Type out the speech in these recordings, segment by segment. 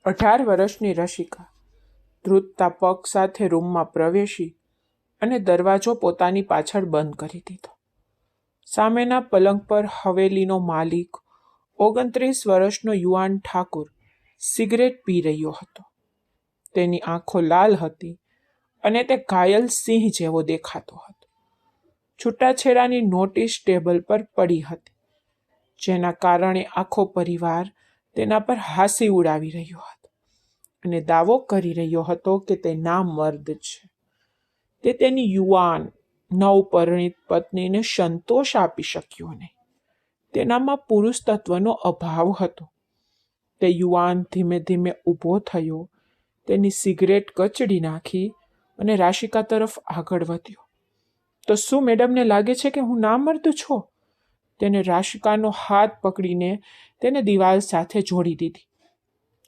18 વર્ષની રસિકા ધ્રુજતા પગ સાથે રૂમમાં પ્રવેશી અને દરવાજો પોતાની પાછળ બંધ કરી દીધો. સામેના પલંગ પર હવેલીનો માલિક 29 વર્ષનો યુવાન ઠાકુર સિગરેટ પી રહ્યો હતો. તેની આંખો લાલ હતી અને તે ઘાયલ સિંહ જેવો દેખાતો હતો. છૂટાછેડાની નોટિસ ટેબલ પર પડી હતી, જેના કારણે આખો પરિવાર તેના પર હાંસી ઉડાવી રહ્યો હતો અને દાવો કરી રહ્યો હતો કે તે નામર્દ છે. તે તેની યુવાન નવપરિણીત પત્નીને સંતોષ આપી શક્યો નહીં. તેનામાં પુરુષ તત્વનો અભાવ હતો. તે યુવાન ધીમે ધીમે ઊભો થયો, તેની સિગરેટ કચડી નાખી અને રાશિકા તરફ આગળ વધ્યો. તો શું મેડમને લાગે છે કે હું નામર્દ છું? તેને રાશિકાનો હાથ પકડીને તેને દિવાલ સાથે જોડી દીધી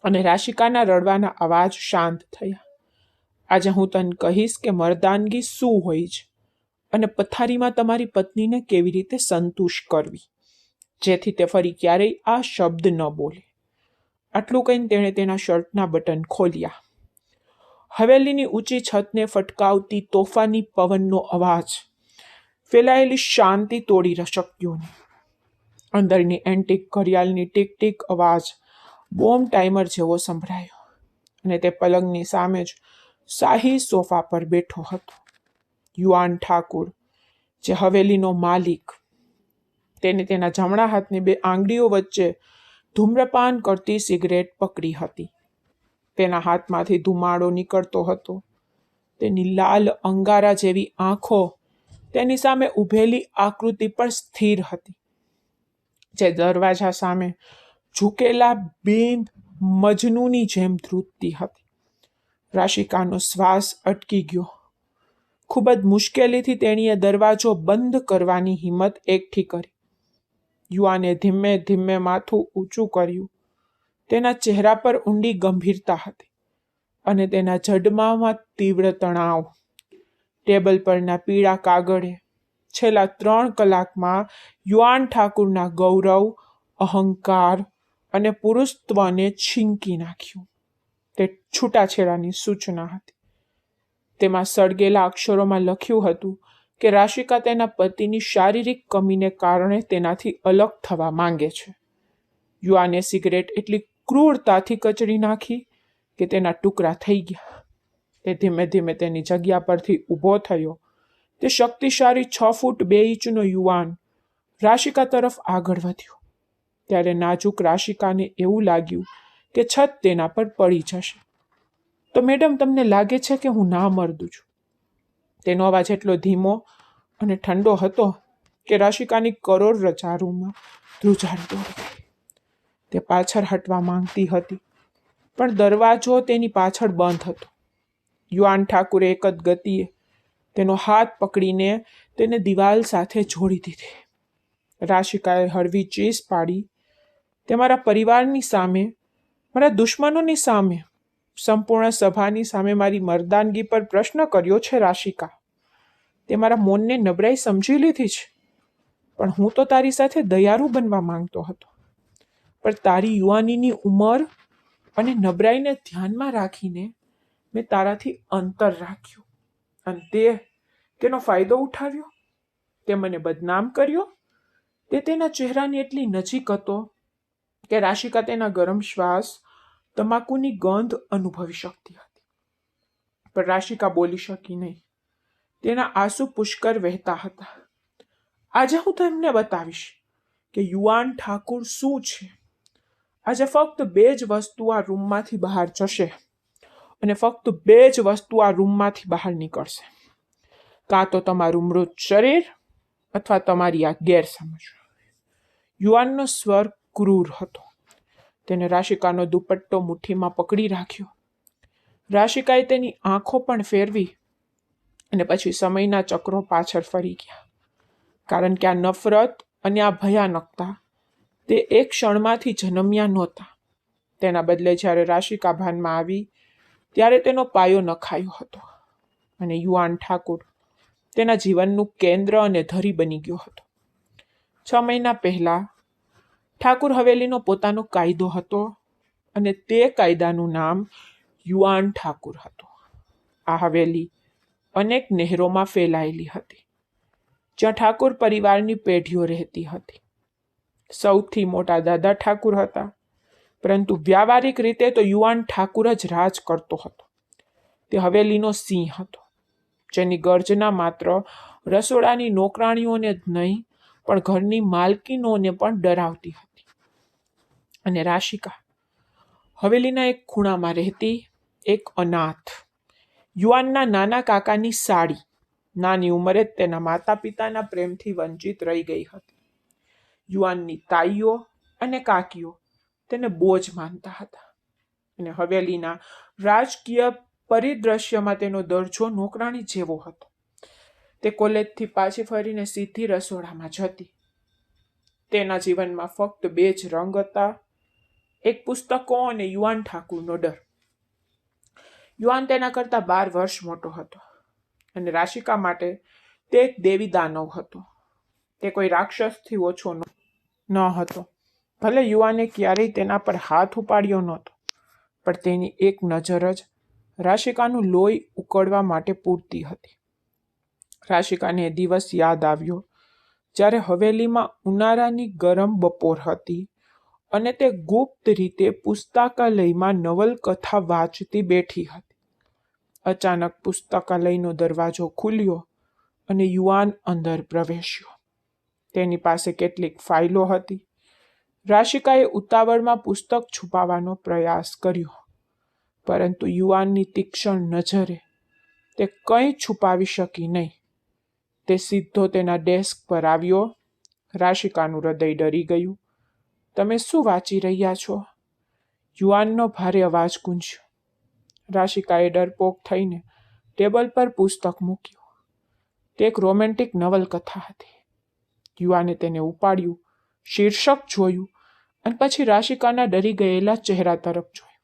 અને રાશિકાના રડવાના અવાજ શાંત થયા. આજે હું તને કહીશ કે મર્દાનગી શું હોય છે અને પથારીમાં તમારી પત્નીને કેવી રીતે સંતુષ્ટ કરવી, જેથી તે ફરી ક્યારેય આ શબ્દ ન બોલે. આટલું કહીને તેણે તેના શર્ટના બટન ખોલ્યા. હવેલીની ઊંચી છતને ફટકાવતી તોફાની પવનનો અવાજ ફેલાયેલી શાંતિ તોડી શક્યો નહીં. અંદરની એન્ટિક ઘડિયાળની ટીક ટીક અવાજ બોમ્બ ટાઈમર જેવો સંભળાયો અને તે પલંગની સામે જ શાહી સોફા પર બેઠો હતો. યુવાન ઠાકુર, જે હવેલીનો માલિક, તેને તેના જમણા હાથની 2 આંગળીઓ વચ્ચે ધૂમ્રપાન કરતી સિગરેટ પકડી હતી. તેના હાથમાંથી ધુમાડો નીકળતો હતો. તેની લાલ અંગારા જેવી આંખો તેની સામે ઊભેલી આકૃતિ પર સ્થિર હતી, જે દરવાજા સામે ઝૂકેલા બિંદ મજનૂની જેમ ધ્રુજતી હતી. રાશિકાનો શ્વાસ અટકી ગયો. ખૂબ જ મુશ્કેલીથી તેણીએ દરવાજો બંધ કરવાની હિંમત એકઠી કરી. યુવાને ધીમે ધીમે માથું ઊંચું કર્યું. તેના ચહેરા પર ઊંડી ગંભીરતા હતી અને તેના જડબામાં તીવ્ર તણાવ. ટેબલ પરના પીળા કાગળે છેલ્લા 3 કલાકમાં યુવાન ઠાકુરના ગૌરવ, અહંકાર અને પુરુષત્વને છીંકી નાખ્યું. તે છૂટાછેડાની સૂચના હતી. તેમાં સળગેલા અક્ષરોમાં લખ્યું હતું કે રાશિકા તેના પતિની શારીરિક કમીને કારણે તેનાથી અલગ થવા માંગે છે. યુવાને સિગરેટ એટલી ક્રૂરતાથી કચડી નાખી કે તેના ટુકડા થઈ ગયા. તે ધીમે ધીમે તેની જગ્યા પરથી ઊભો થયો. તે શક્તિશાળી 6 ફૂટ 2 ઇંચનો યુવાન રાશિકા તરફ આગળ વધ્યો. ત્યારે નાજુક રાશિકાને એવું લાગ્યું કે છત તેના પર પડી જશે. તો મેડમ, તમને લાગે છે કે હું નામર્દ છું? તેનો અવાજ એટલો ધીમો અને ઠંડો હતો કે રાશિકાની કરોડરજા રૂમમાં ધ્રુજારી દોડી ગઈ. તે પાછળ હટવા માંગતી હતી, પણ દરવાજો તેની પાછળ બંધ હતો. યુવાન ઠાકુરે એક જ ગતિએ તેનો હાથ પકડીને તેને દિવાલ સાથે જોડી દીધી. રાશિકાએ હળવી ચીસ પાડી. તે મારા પરિવારની સામે, મારા દુશ્મનોની સામે, સંપૂર્ણ સભાની સામે મારી મર્દાનગી પર પ્રશ્ન કર્યો છે. રાશિકા, તે મારા મૌનને નબળાઈ સમજી લીધી છે, પણ હું તો તારી સાથે દયાળુ બનવા માંગતો હતો. પણ તારી યુવાનીની ઉંમર અને નબળાઈને ધ્યાનમાં રાખીને મેં તારાથી અંતર રાખ્યું અને તેનો ફાયદો ઉઠાવ્યો. તે મને બદનામ કર્યો. તે તેના ચહેરાની એટલી નજીક હતો કે રાશિકા તેના ગરમ શ્વાસ, તમાકુની ગંધ અનુભવી શકતી હતી. પણ રાશિકા બોલી શકી નહીં. તેના આંસુ પુષ્કળ વહેતા હતા. આજે હું તમને બતાવીશ કે યુવાન ઠાકુર શું છે. આજે ફક્ત 2 જ વસ્તુ આ રૂમમાંથી બહાર જશે અને ફક્ત 2 જ વસ્તુ આ રૂમમાંથી બહાર નીકળશે. કાં તો તમારું મૃત શરીર અથવા તમારી આ ગેરસમજ. યુવાનનો સ્વર ક્રૂર હતો. તેને રાશિકાનો દુપટ્ટો મુઠ્ઠીમાં પકડી રાખ્યો. રાશિકાએ તેની આંખો પણ ફેરવી અને પછી સમયના ચક્રો પાછળ ફરી ગયા. કારણ કે આ નફરત અને આ ભયાનકતા તે એક ક્ષણમાંથી જન્મ્યા નહોતા. તેના બદલે જ્યારે રાશિકા ભાનમાં આવી ત્યારે તેનો પાયો નખાયો હતો અને યુવાન ઠાકુર તેના જીવનનું કેન્દ્ર અને ધરી બની ગયો હતો. 6 મહિના પહેલા ઠાકુર હવેલીનો પોતાનો કાયદો હતો અને તે કાયદાનું નામ યુઆન ઠાકુર હતું. આ હવેલી અનેક નહેરોમાં ફેલાયેલી હતી, જ્યાં ઠાકુર પરિવારની પેઢીઓ રહેતી હતી. સૌથી મોટા દાદા ઠાકુર હતા, પરંતુ વ્યાવહારિક રીતે તો યુઆન ઠાકુર જ રાજ કરતો હતો. તે હવેલીનો સિંહ હતો, જેની ગર્જના માત્ર રસોડાની નોકરાણીઓને જ નહીં પણ ઘરની માલકીનોને પણ ડરાવતી હતી. અને રાશિકા હવેલીના એક ખૂણામાં રહેતી એક અનાથ યુવાનના નાના કાકાની સાડી નાની ઉંમરે જ તેના માતા પિતાના પ્રેમથી વંચિત રહી ગઈ હતી. યુવાનની તાઈઓ અને કાકીઓ તેને બોજ માનતા હતા, અને હવેલીના રાજકીય પરિદ્રશ્યમાં તેનો દરજ્જો નોકરાણી જેવો હતો. તે કોલેજથી પાછી ફરીને સીધી રસોડામાં જતી. તેના જીવનમાં ફક્ત 2 જ રંગ હતા, એક પુસ્તકો અને યુવાન ઠાકુરનો ડર. યુવાન તેના કરતાં 12 વર્ષ મોટો હતો, અને રાશિકા માટે તે એક દેવી દાનવ હતો. તે કોઈ રાક્ષસથી ઓછો ન હતો. ભલે યુવાને ક્યારેય તેના પર હાથ ઉપાડ્યો નહોતો, પણ તેની એક નજર જ રાશિકાનું લોહી ઉકળવા માટે પૂરતી હતી. રાશિકાને એ દિવસ યાદ આવ્યો જ્યારે હવેલીમાં ઉનાળાની ગરમ બપોર હતી અને તે ગુપ્ત રીતે પુસ્તકાલયમાં નવલકથા વાંચતી બેઠી હતી. અચાનક પુસ્તકાલયનો દરવાજો ખુલ્યો અને યુવાન અંદર પ્રવેશ્યો. તેની પાસે કેટલીક ફાઇલો હતી. રાશિકાએ ઉતાવળમાં પુસ્તક છુપાવવાનો પ્રયાસ કર્યો, પરંતુ યુવાનની તીક્ષ્ણ નજરે તે કંઈ છુપાવી શકી નહીં. તે સીધો તેના ડેસ્ક પર આવ્યો. રાશિકાનું હૃદય ડરી ગયું. તમે શું વાંચી રહ્યા છો? યુવાનનો ભારે અવાજ ગુંજ્યો. રાશિકાએ ડરપોક થઈને ટેબલ પર પુસ્તક મૂક્યું. તે એક રોમેન્ટિક નવલકથા હતી. યુવાને તેને ઉપાડ્યું, શીર્ષક જોયું અને પછી રાશિકાના ડરી ગયેલા ચહેરા તરફ જોયું,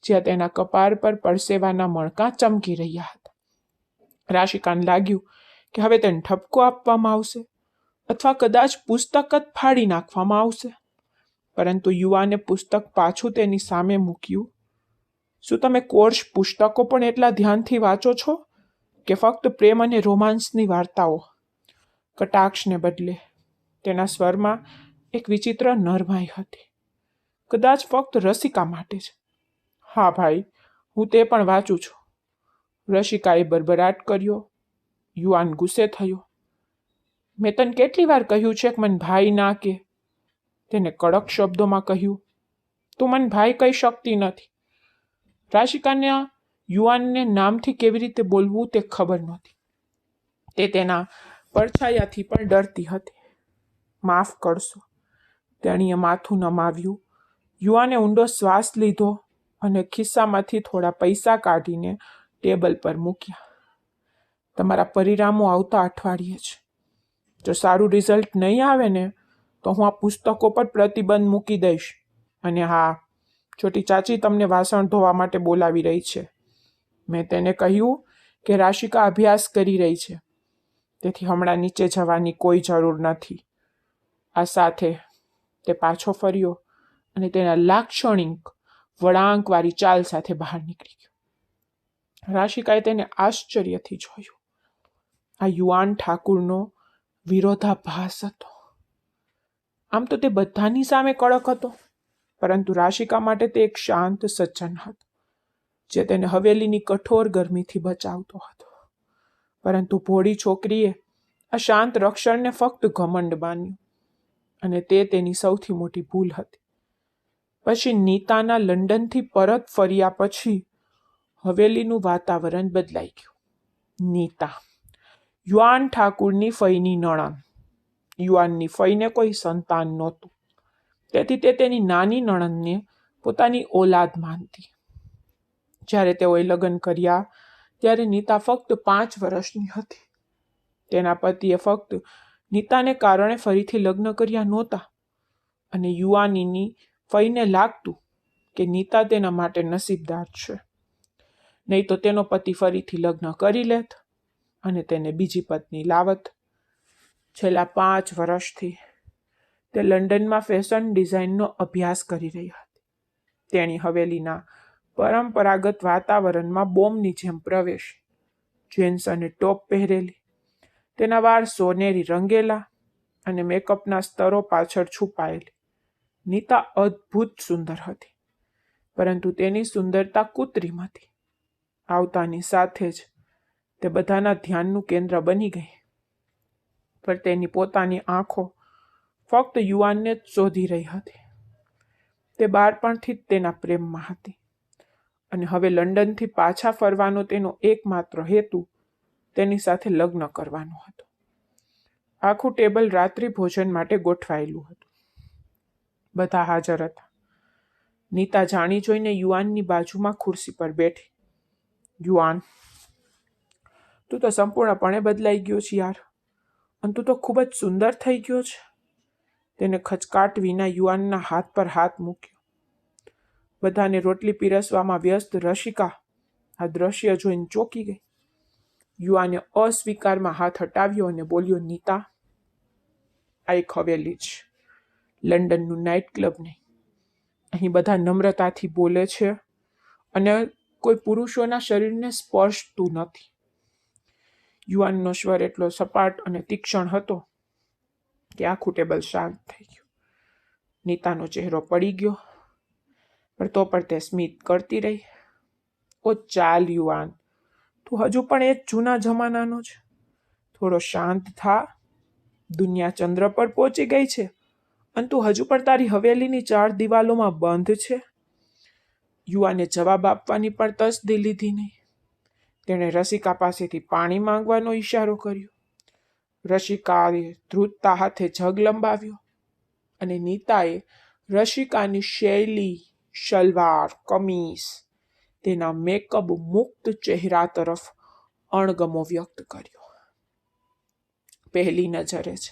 જ્યાં તેના કપાળ પર પરસેવાના મણકા ચમકી રહ્યા હતા. રાશિકાને લાગ્યું કે હવે તેને ઠપકો આપવામાં આવશે અથવા કદાચ પુસ્તક જ ફાડી નાખવામાં આવશે, પરંતુ યુવાને પુસ્તક પાછું તેની સામે મૂક્યું. શું તમે કોર્સ પુસ્તકો પણ એટલા ધ્યાનથી વાંચો છો કે ફક્ત પ્રેમ અને રોમાન્સની વાર્તાઓ? કટાક્ષને બદલે તેના સ્વરમાં એક વિચિત્ર નરમાઈ હતી. કદાચ ફક્ત રસિકા માટે જ. હા ભાઈ, હું તે પણ વાંચું છું. રસિકાએ બરબરાટ કર્યો. યુવાન ગુસ્સે થયો. મેં તને કેટલી વાર કહ્યું છે કે મને ભાઈ ના કે? તેને કડક શબ્દોમાં કહ્યું. તું મને ભાઈ કહી શકતી નથી. રાશિકાને યુવાનને નામથી કેવી રીતે બોલવું તે ખબર નહોતી. તે તેના પડછાયાથી પણ ડરતી હતી. માફ કરશો, તેણીએ માથું નમાવ્યું. યુવાને ઊંડો શ્વાસ લીધો અને ખિસ્સામાંથી થોડા પૈસા કાઢીને ટેબલ પર મૂક્યા. તમારા પરિણામો આવતા અઠવાડિયે છે. જો સારું રિઝલ્ટ નહીં આવે ને તો હું આ પુસ્તકો પર પ્રતિબંધ મૂકી દઈશ. અને હા, છોટી ચાચી તમને વાસણ ધોવા માટે બોલાવી રહી છે. મેં તેને કહ્યું કે રાશિકા અભ્યાસ કરી રહી છે, તેથી હમણાં નીચે જવાની કોઈ જરૂર નથી. આ સાથે તે પાછો ફર્યો અને તેના લાક્ષણિક વળાંકવાળી ચાલ સાથે બહાર નીકળી ગયો. રાશિકાએ તેને આશ્ચર્યથી જોયું. આ યુવાન ઠાકુરનો વિરોધાભાસ હતો. આમ તો તે બધાની સામે કડક હતો, પરંતુ રાશિકા માટે તે એક શાંત સજ્જન હતો, જે તેને હવેલીની કઠોર ગરમીથી બચાવતો હતો. પરંતુ ભોળી છોકરીએ આ શાંત રક્ષણને ફક્ત ઘમંડ માન્યું, અને તે તેની સૌથી મોટી ભૂલ હતી. પછી નીતાના લંડનથી પરત ફર્યા પછી હવેલીનું વાતાવરણ બદલાઈ ગયું. નીતા યુવાન ઠાકુરની ફઈની નણંદ. યુવાનની ફઈને કોઈ સંતાન નહોતું, તેથી તે તેની નાની નણંદને પોતાની ઓલાદ માનતી. જ્યારે તેઓએ લગ્ન કર્યા ત્યારે નીતા ફક્ત 5 વર્ષની હતી. તેના પતિએ ફક્ત નીતાને કારણે ફરીથી લગ્ન કર્યા નહોતા, અને યુવાનીની ફઈને લાગતું કે નીતા તેના માટે નસીબદાર છે. નહીં તો તેનો પતિ ફરીથી લગ્ન કરી લેત અને તેને બીજી પત્ની લાવત. છેલ્લા 5 વર્ષથી તે લંડનમાં ફેશન ડિઝાઇનનો અભ્યાસ કરી રહી હતી. તેણી હવેલીના પરંપરાગત વાતાવરણમાં બોમ્બની જેમ પ્રવેશી. જીન્સ અને ટોપ પહેરેલી, તેના વાળ સોનેરી રંગેલા અને મેકઅપના સ્તરો પાછળ છુપાયેલી. નીતા અદ્ભુત સુંદર હતી, પરંતુ તેની સુંદરતા કૃત્રિમ હતી. આવતાની સાથે જ તે બધાના ધ્યાનનું કેન્દ્ર બની ગઈ. પણ તેની પોતાની આંખો ફક્ત યુવાનને જ શોધી રહી હતી. તે બાળપણથી જ તેના પ્રેમમાં હતી અને હવે લંડનથી પાછા ફરવાનો તેનો એકમાત્ર હેતુ તેની સાથે લગ્ન કરવાનો હતો. આખું ટેબલ રાત્રિ ભોજન માટે ગોઠવાયેલું હતું. બધા હાજર હતા. નીતા જાણી જોઈને યુવાનની બાજુમાં ખુરશી પર બેઠી. યુવાન, તું તો સંપૂર્ણપણે બદલાઈ ગયો છે યાર, અને તું તો ખૂબ જ સુંદર થઈ ગયો છે. તેને ખચકાટ વિના યુવાનના હાથ પર હાથ મૂક્યો. બધાને રોટલી પીરસવામાં વ્યસ્ત રસિકા આ દ્રશ્ય જોઈને ચોંકી ગઈ. યુવાને અસ્વીકારમાં હાથ હટાવ્યો અને બોલ્યો, નીતા, આ એક હવેલી છે, લંડનનું નાઇટ ક્લબ નહીં. અહીં બધા નમ્રતાથી બોલે છે અને કોઈ પુરુષોના શરીરને સ્પર્શતું નથી. યુવાનનો સ્વર એટલો સપાટ અને તીક્ષ્ણ હતો કે આખું ટેબલ શાંત થઈ ગયું. નીતાનો ચહેરો પડી ગયો, પણ તો પણ તે સ્મિત કરતી રહી. ઓ ચાલ યુવાન, તું હજુ પણ એ જૂના જમાનાનો છે. થોડો શાંત થા. દુનિયા ચંદ્ર પર પહોંચી ગઈ છે અને તું હજુ પણ તારી હવેલીની 4 દિવાલોમાં બંધ છે. યુવાને જવાબ આપવાની પણ તસદી લીધી નહીં. તેણે રસિકા પાસેથી પાણી માંગવાનો ઈશારો કર્યો. રસિકાએ ધ્રુજતા હાથે જગ લંબાવ્યો અને નીતાએ રસિકાની શૈલી, સલવાર કમીઝ, તેના મેકઅપ મુક્ત ચહેરા તરફ અણગમો વ્યક્ત કર્યો. પહેલી નજરે જ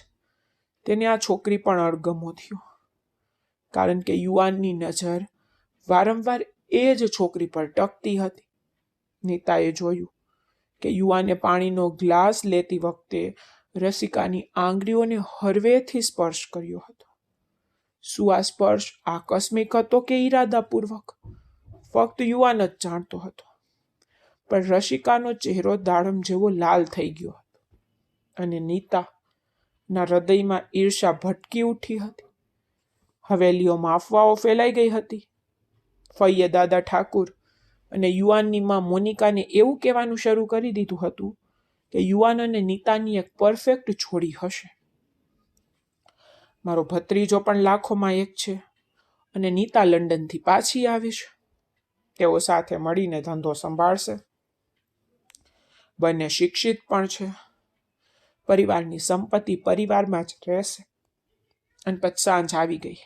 તેને આ છોકરી પણ અણગમો થયો, કારણ કે યુવાનની નજર વારંવાર એ જ છોકરી પર ટકતી હતી. નીતાએ જોયું કે યુવાને પાણીનો ગ્લાસ લેતી વખતે રસિકાની આંગળીઓને હળવેથી સ્પર્શ કર્યો હતો. શું આ સ્પર્શ આકસ્મિક હતો કે ઈરાદાપૂર્વક? ફક્ત યુવાન જ જાણતો હતો. પણ રસિકાનો ચહેરો દાડમ જેવો લાલ થઈ ગયો હતો અને નીતાના હૃદયમાં ઈર્ષા ભટકી ઉઠી હતી. હવેલીઓમાં અફવાઓ ફેલાઈ ગઈ હતી. ફઈએ દાદા ઠાકુર અને યુવાનની માં મોનિકાને એવું કહેવાનું શરૂ કરી દીધું હતું કે યુવાન અને નીતાની એક પરફેક્ટ જોડી હશે. મારો ભત્રીજો પણ લાખોમાં એક છે અને નીતા લંડનથી પાછી આવી છે. તેઓ સાથે મળીને ધંધો સંભાળશે. બંને શિક્ષિત પણ છે. પરિવારની સંપત્તિ પરિવારમાં જ રહેશે. અને પછી સાંજ આવી ગઈ.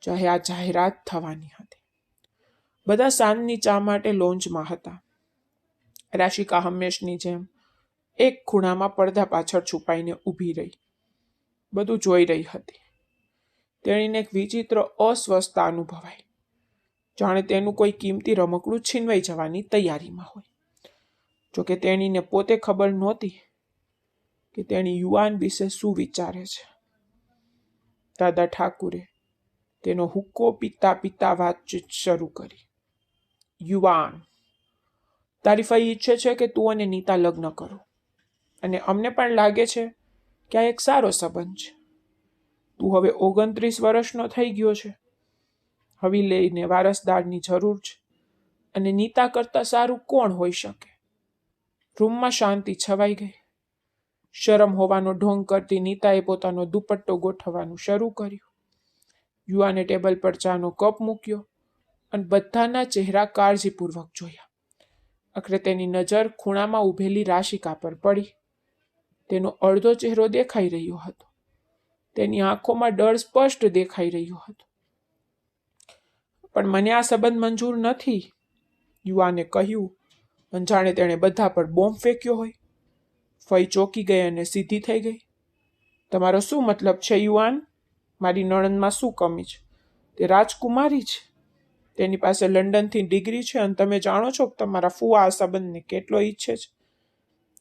ચાહે આ જાહેરાત થવાની હતી. બધા સાંજની ચા માટે લોન્જમાં હતા. રાશિકા હંમેશની જેમ એક ખૂણામાં પડદા પાછળ છુપાઈને ઊભી રહી. બધું જોઈ રહી હતી. તેણીને એક વિચિત્ર અસ્વસ્થતા અનુભવાઈ, જાણે તેનું કોઈ કિંમતી રમકડું છીનવાઈ જવાની તૈયારીમાં હોય. જોકે તેણીને પોતે ખબર નહોતી કે તેણી યુવાન વિશે શું વિચારે છે. દાદા ઠાકુરે તેનો હુક્કો પીતા પીતા વાતચીત શરૂ કરી. યુવાન, તારી ફઈ ઈચ્છે છે કે તું અને નીતા લગ્ન કરો, અને અમને પણ લાગે છે કે આ એક સારો સંબંધ છે. તું હવે 29 વર્ષનો થઈ ગયો છે. હવેલીને વારસદારની જરૂર છે, અને નીતા કરતાં સારું કોણ હોઈ શકે? રૂમમાં શાંતિ છવાઈ ગઈ. શરમ હોવાનો ઢોંગ કરતી નીતાએ પોતાનો દુપટ્ટો ગોઠવવાનું શરૂ કર્યું. યુવાને ટેબલ પર ચાનો કપ મૂક્યો અને બધાના ચહેરા કાળજીપૂર્વક જોયા. આખરે તેની નજર ખૂણામાં ઊભેલી રાશિકા પર પડી. તેનો અડધો ચહેરો દેખાઈ રહ્યો હતો. તેની આંખોમાં ડર સ્પષ્ટ દેખાઈ રહ્યો હતો. પણ મને આ સંબંધ મંજૂર નથી, યુવાને કહ્યું, જાણે તેણે બધા પર બોમ્બ ફેંક્યો હોય. ફઈ ચોંકી ગઈ અને સીધી થઈ ગઈ. તમારો શું મતલબ છે યુવાન? મારી નણંદમાં શું કમી છે? તે રાજકુમારી છે. તેની પાસે લંડનથી ડિગ્રી છે અને તમે જાણો છો કે તમારા ફુવા આ સંબંધને કેટલો ઈચ્છે છે.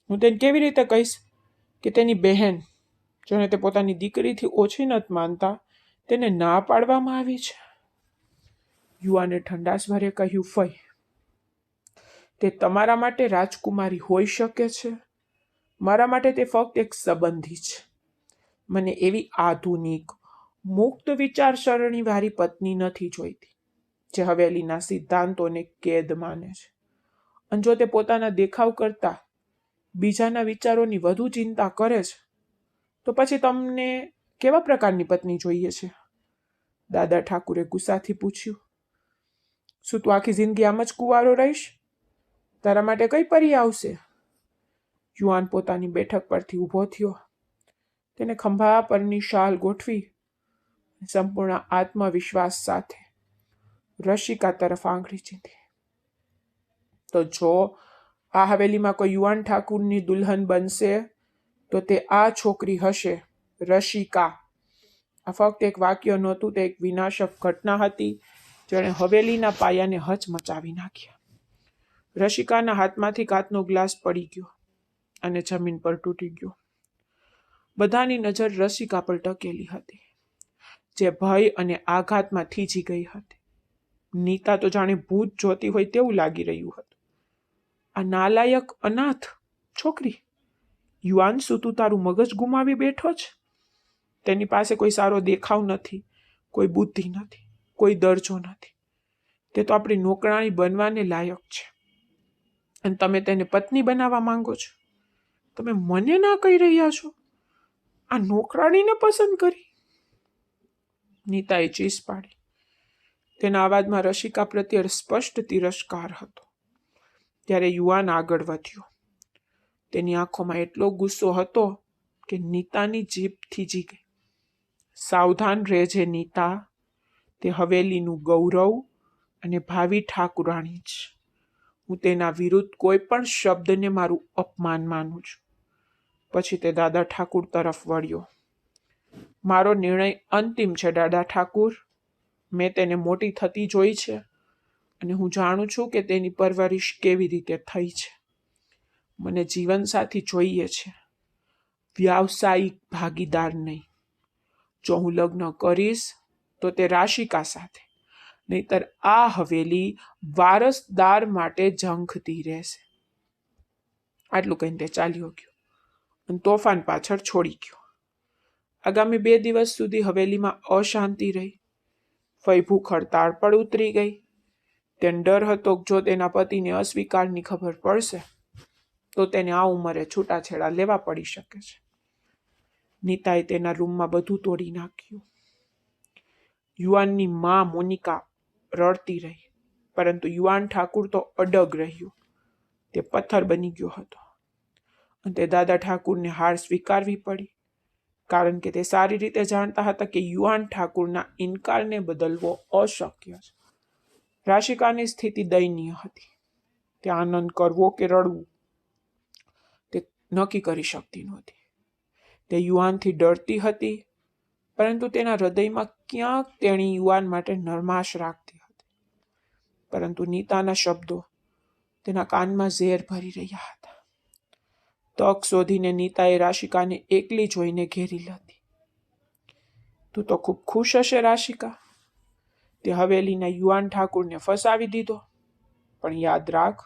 હું તેને કેવી રીતે કહીશ કે તેની બહેન, જેને તે પોતાની દીકરીથી ઓછી નથી માનતા, તેને ના પાડવામાં આવી છે? યુવાને ઠંડાસભરે કહ્યું, ફઈ, તે તમારા માટે રાજકુમારી હોઈ શકે છે, મારા માટે તે ફક્ત એક સંબંધી છે. મને એવી આધુનિક મુક્ત વિચારસરણીવાળી પત્ની નથી જોઈતી જે હવેલીના સિદ્ધાંતોને કેદ માને છે. અને જો તે પોતાના દેખાવ કરતા બીજાના વિચારોની વધુ ચિંતા કરે છે તો પછી તમને કેવા પ્રકારની પત્ની જોઈએ છે? દાદા ઠાકુરે ગુસ્સાથી પૂછ્યું. શું તું આખી જિંદગી આમ જ કુંવારો રહીશ? તારા માટે કઈ પરી આવશે? યુવાન પોતાની બેઠક પરથી ઊભો થયો. તેને ખંભા પરની શાલ ગોઠવી સંપૂર્ણ આત્મવિશ્વાસ સાથે રસિકા તરફ આંગળી ચીંધી. તો જો આ હવેલીમાં કોઈ યુવાન ઠાકુરની દુલ્હન બનશે તો તે આ છોકરી હશે, રસિકા. આ ફક્ત એક વાક્ય નહોતું, તે એક વિનાશક ઘટના હતી જેણે હવેલીના પાયાને હચમચાવી નાખ્યા. રસિકાના હાથમાંથી કાચનો ગ્લાસ પડી ગયો અને જમીન પર તૂટી ગયો. બધાની નજર રસિકા પર ટકેલી હતી, જે ભય અને આઘાતમાં થીજી ગઈ હતી. નીતા તો જાણે ભૂત જોતી હોય તેવું લાગી રહ્યું હતું. આ નાલાયક અનાથ છોકરી! યુવાન, શું તું તારું મગજ ગુમાવી બેઠો છે? તેની પાસે કોઈ સારો દેખાવ નથી, કોઈ બુદ્ધિ નથી, કોઈ દરજ્જો નથી. તે તો આપણી નોકરાણી બનવાને લાયક છે અને તમે તેને પત્ની બનાવવા માંગો છો? તમે મને ના કહી રહ્યા છો? આ નોકરાણીને પસંદ કરી? નીતાએ ચીસ પાડી. તેના અવાજમાં રસિકા પ્રત્યે સ્પષ્ટ તિરસ્કાર હતો. ત્યારે યુવાન આગળ વધ્યો. તેની આંખોમાં એટલો ગુસ્સો હતો કે નીતાની જીભ થીજી ગઈ. સાવધાન રહેજે નીતા, તે હવેલીનું ગૌરવ અને ભાવિ ઠાકુરાણી છે. હું તેના વિરુદ્ધ કોઈ પણ શબ્દને મારું અપમાન માનું છું. પછી તે દાદા ઠાકુર તરફ વળ્યો. મારો નિર્ણય અંતિમ છે દાદા ઠાકુર. મેં તેને મોટી થતી જોઈ છે અને હું જાણું છું કે તેની પરવરિશ કેવી રીતે થઈ છે. મને જીવનસાથી જોઈએ છે, વ્યાવસાયિક ભાગીદાર નહીં. જો હું લગ્ન કરીશ તો તે રાશિકા સાથે, નહીતર આ હવેલી વારસદાર માટે ઝંખતી રહેશે. આટલું કહીને તે ચાલ્યો ગયો અને તોફાન પાછળ છોડી ગયો. આગામી 2 દિવસ સુધી હવેલીમાં અશાંતિ રહી. ફઈ ભૂખ હડતાળ પર ઉતરી ગઈ. તેને ડર હતો કે જો તેના પતિને અસ્વીકારની ખબર પડશે તો તેને આ ઉંમરે છૂટાછેડા લેવા પડી શકે છે. નીતાએ તેના રૂમમાં બધું તોડી નાખ્યું. યુવાનની માં મોનિકા રડતી રહી, પરંતુ યુવાન ઠાકુર તો અડગ રહ્યો. તે પથ્થર બની ગયો હતો અને તે દાદા ઠાકુરને હાર સ્વીકારવી પડી, કારણ કે તે સારી રીતે જાણતા હતા કે યુવાન ઠાકુરના ઇનકારને બદલવો અશક્ય છે. રાશિકાની સ્થિતિ દયનીય હતી. તે આનંદ કરવો કે રડવું તે નક્કી કરી શકતી નહોતી. તે યુવાનથી ડરતી હતી, પરંતુ તેના હૃદયમાં ક્યાંક તેણી યુવાન માટે નરમાશ રાખતી હતી. પરંતુ નીતાના શબ્દો તેના કાનમાં ઝેર ભરી રહ્યા હતા. તક શોધીને નીતાએ રાશિકાને એકલી જોઈને ઘેરી લીધી. તું તો ખૂબ ખુશ હશે રાશિકા. તે હવેલીના યુવાન ઠાકુરને ફસાવી દીધો, પણ યાદ રાખ,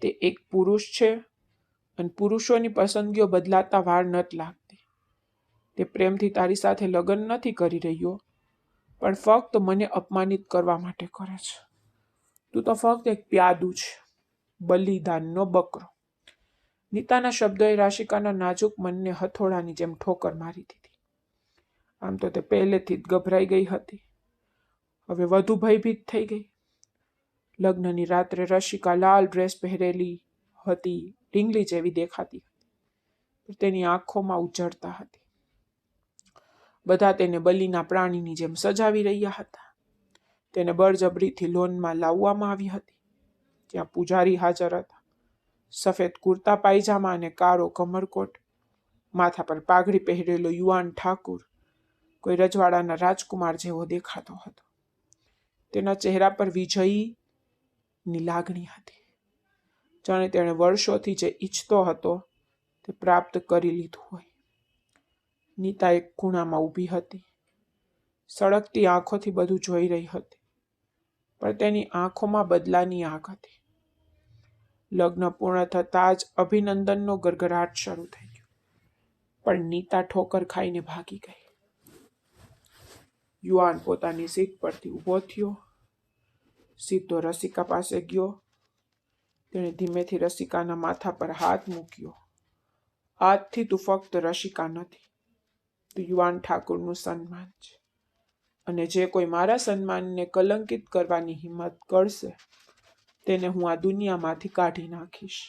તે એક પુરુષ છે અને પુરુષોની પસંદગીઓ બદલાતા વાર નથી લાગતી. તે પ્રેમથી તારી સાથે લગ્ન નથી કરી રહ્યો, પણ ફક્ત મને અપમાનિત કરવા માટે કરે છે. તું તો ફક્ત એક પ્યાદુ છે, બલિદાનનો બકરો. નીતાના શબ્દોએ રાશિકાના નાજુક મનને હથોડાની જેમ ઠોકર મારી દીધી. આમ તો તે પહેલેથી જ ગભરાઈ ગઈ હતી, હવે વધુ ભયભીત થઈ ગઈ. લગ્નની રાત્રે રસિકા લાલ ડ્રેસ પહેરેલી હતી, ઢીંગલી જેવી દેખાતી હતી, તેની આંખોમાં ઉજળતા હતી. બધા તેને બલિના પ્રાણીની જેમ સજાવી રહ્યા હતા. તેને બળજબરીથી લોનમાં લાવવામાં આવી હતી. ત્યાં પૂજારી હાજર હતા. સફેદ કુર્તા પાયજામા અને કાળો કમરકોટ, માથા પર પાઘડી પહેરેલો યુવાન ઠાકુર કોઈ રજવાડાના રાજકુમાર જેવો દેખાતો હતો. તેના ચહેરા પર વિજયીની લાગણી હતી, જાણે તેણે વર્ષોથી જે ઈચ્છતો હતો તે પ્રાપ્ત કરી લીધું હોય. નીતા એક ખૂણામાં ઊભી હતી, સળગતી આંખોથી બધું જોઈ રહી હતી. પણ તેની આંખોમાં બદલાની આગ હતી. લગ્ન પૂર્ણ થતાં જ અભિનંદનનો ગરગરાટ શરૂ થઈ ગયો, પણ નીતા ઠોકર ખાઈને ભાગી ગઈ. યુવાન પોતાની સીટ પરથી ઊભો થયો, સીધો રસિકા પાસે ગયો. તેણે ધીમેથી રસિકાના માથા પર હાથ મૂક્યો. આજથી તું ફક્ત રસિકા નથી, તું યુવાન ઠાકુરનું સન્માન છે, અને જે કોઈ મારા સન્માનને કલંકિત કરવાની હિંમત કરશે તેને હું આ દુનિયામાંથી કાઢી નાખીશ.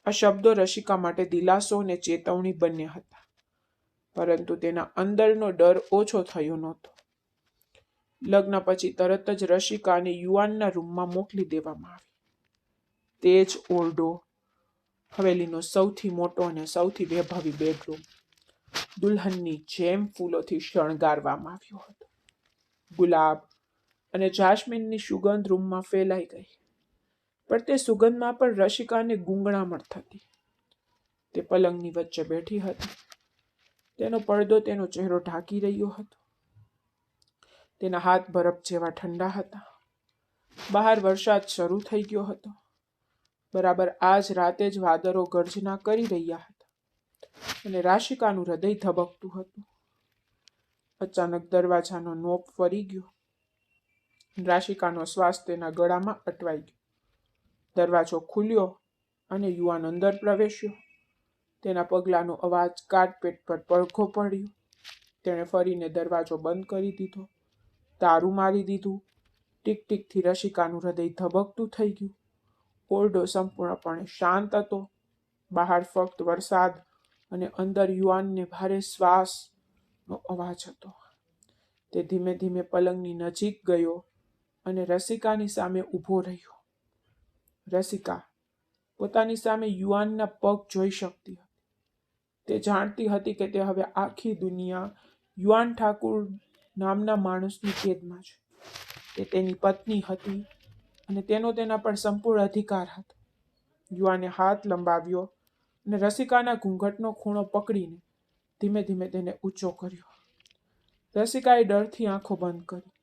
આ શબ્દો રસિકા માટે દિલાસો અને ચેતવણી બંને હતા, પરંતુ તેના અંદરનો ડર ઓછો થયો નહોતો. લગ્ન પછી તરત જ રસિકાને યુવાનના રૂમમાં મોકલી દેવામાં આવી. તે જ ઓરડો, હવેલીનો સૌથી મોટો અને સૌથી વૈભવી બેડરૂમ, દુલ્હનની જેમ ફૂલોથી શણગારવામાં આવ્યો હતો. ગુલાબ અને જાસ્મીનની સુગંધ રૂમમાં ફેલાઈ ગઈ, પણ તે સુગંધમાં પણ રસિકાને ગૂંગણામણ થતી. તે પલંગની વચ્ચે બેઠી હતી. તેનો પડદો તેનો ચહેરો ઢાંકી રહ્યો હતો. તેના હાથ બરફ જેવા ઠંડા હતા. બહાર વરસાદ શરૂ થઈ ગયો હતો. બરાબર આ જ રાતે જ વાદળો ગર્જના કરી રહ્યા હતા, અને રાશિકાનું હૃદય ધબકતું હતું. અચાનક દરવાજાનો નોબ ફરી ગયો. રાશિકાનો શ્વાસ તેના ગળામાં અટવાઈ ગયો. દરવાજો ખુલ્યો અને યુવાન અંદર પ્રવેશ્યો. તેના પગલાંનો અવાજ કાર્પેટ પર પડઘો પડ્યો. તેણે ફરીને દરવાજો બંધ કરી દીધો, તારું મારી દીધું. ટીક ટીકથી રસિકાનું હૃદય ધબકતું થઈ ગયું. ઓરડો સંપૂર્ણપણે શાંત હતો. બહાર ફક્ત વરસાદ અને અંદર યુવાનને ભારે શ્વાસનો અવાજ હતો. તે ધીમે ધીમે પલંગની નજીક ગયો અને રસિકાની સામે ઊભો રહ્યો. રસિકા પોતાની સામે યુવાનના પગ જોઈ શકતી હતી. તે જાણતી હતી કે તે હવે આખી દુનિયા યુવાન ઠાકુર નામના માણસની કેદમાં છે. તે તેની પત્ની હતી અને તેનો તેના પર સંપૂર્ણ અધિકાર હતો. યુવાને હાથ લંબાવ્યો અને રસિકાના ઘૂંઘટનો ખૂણો પકડીને ધીમે ધીમે તેને ઊંચો કર્યો. રસિકાએ ડરથી આંખો બંધ કરી.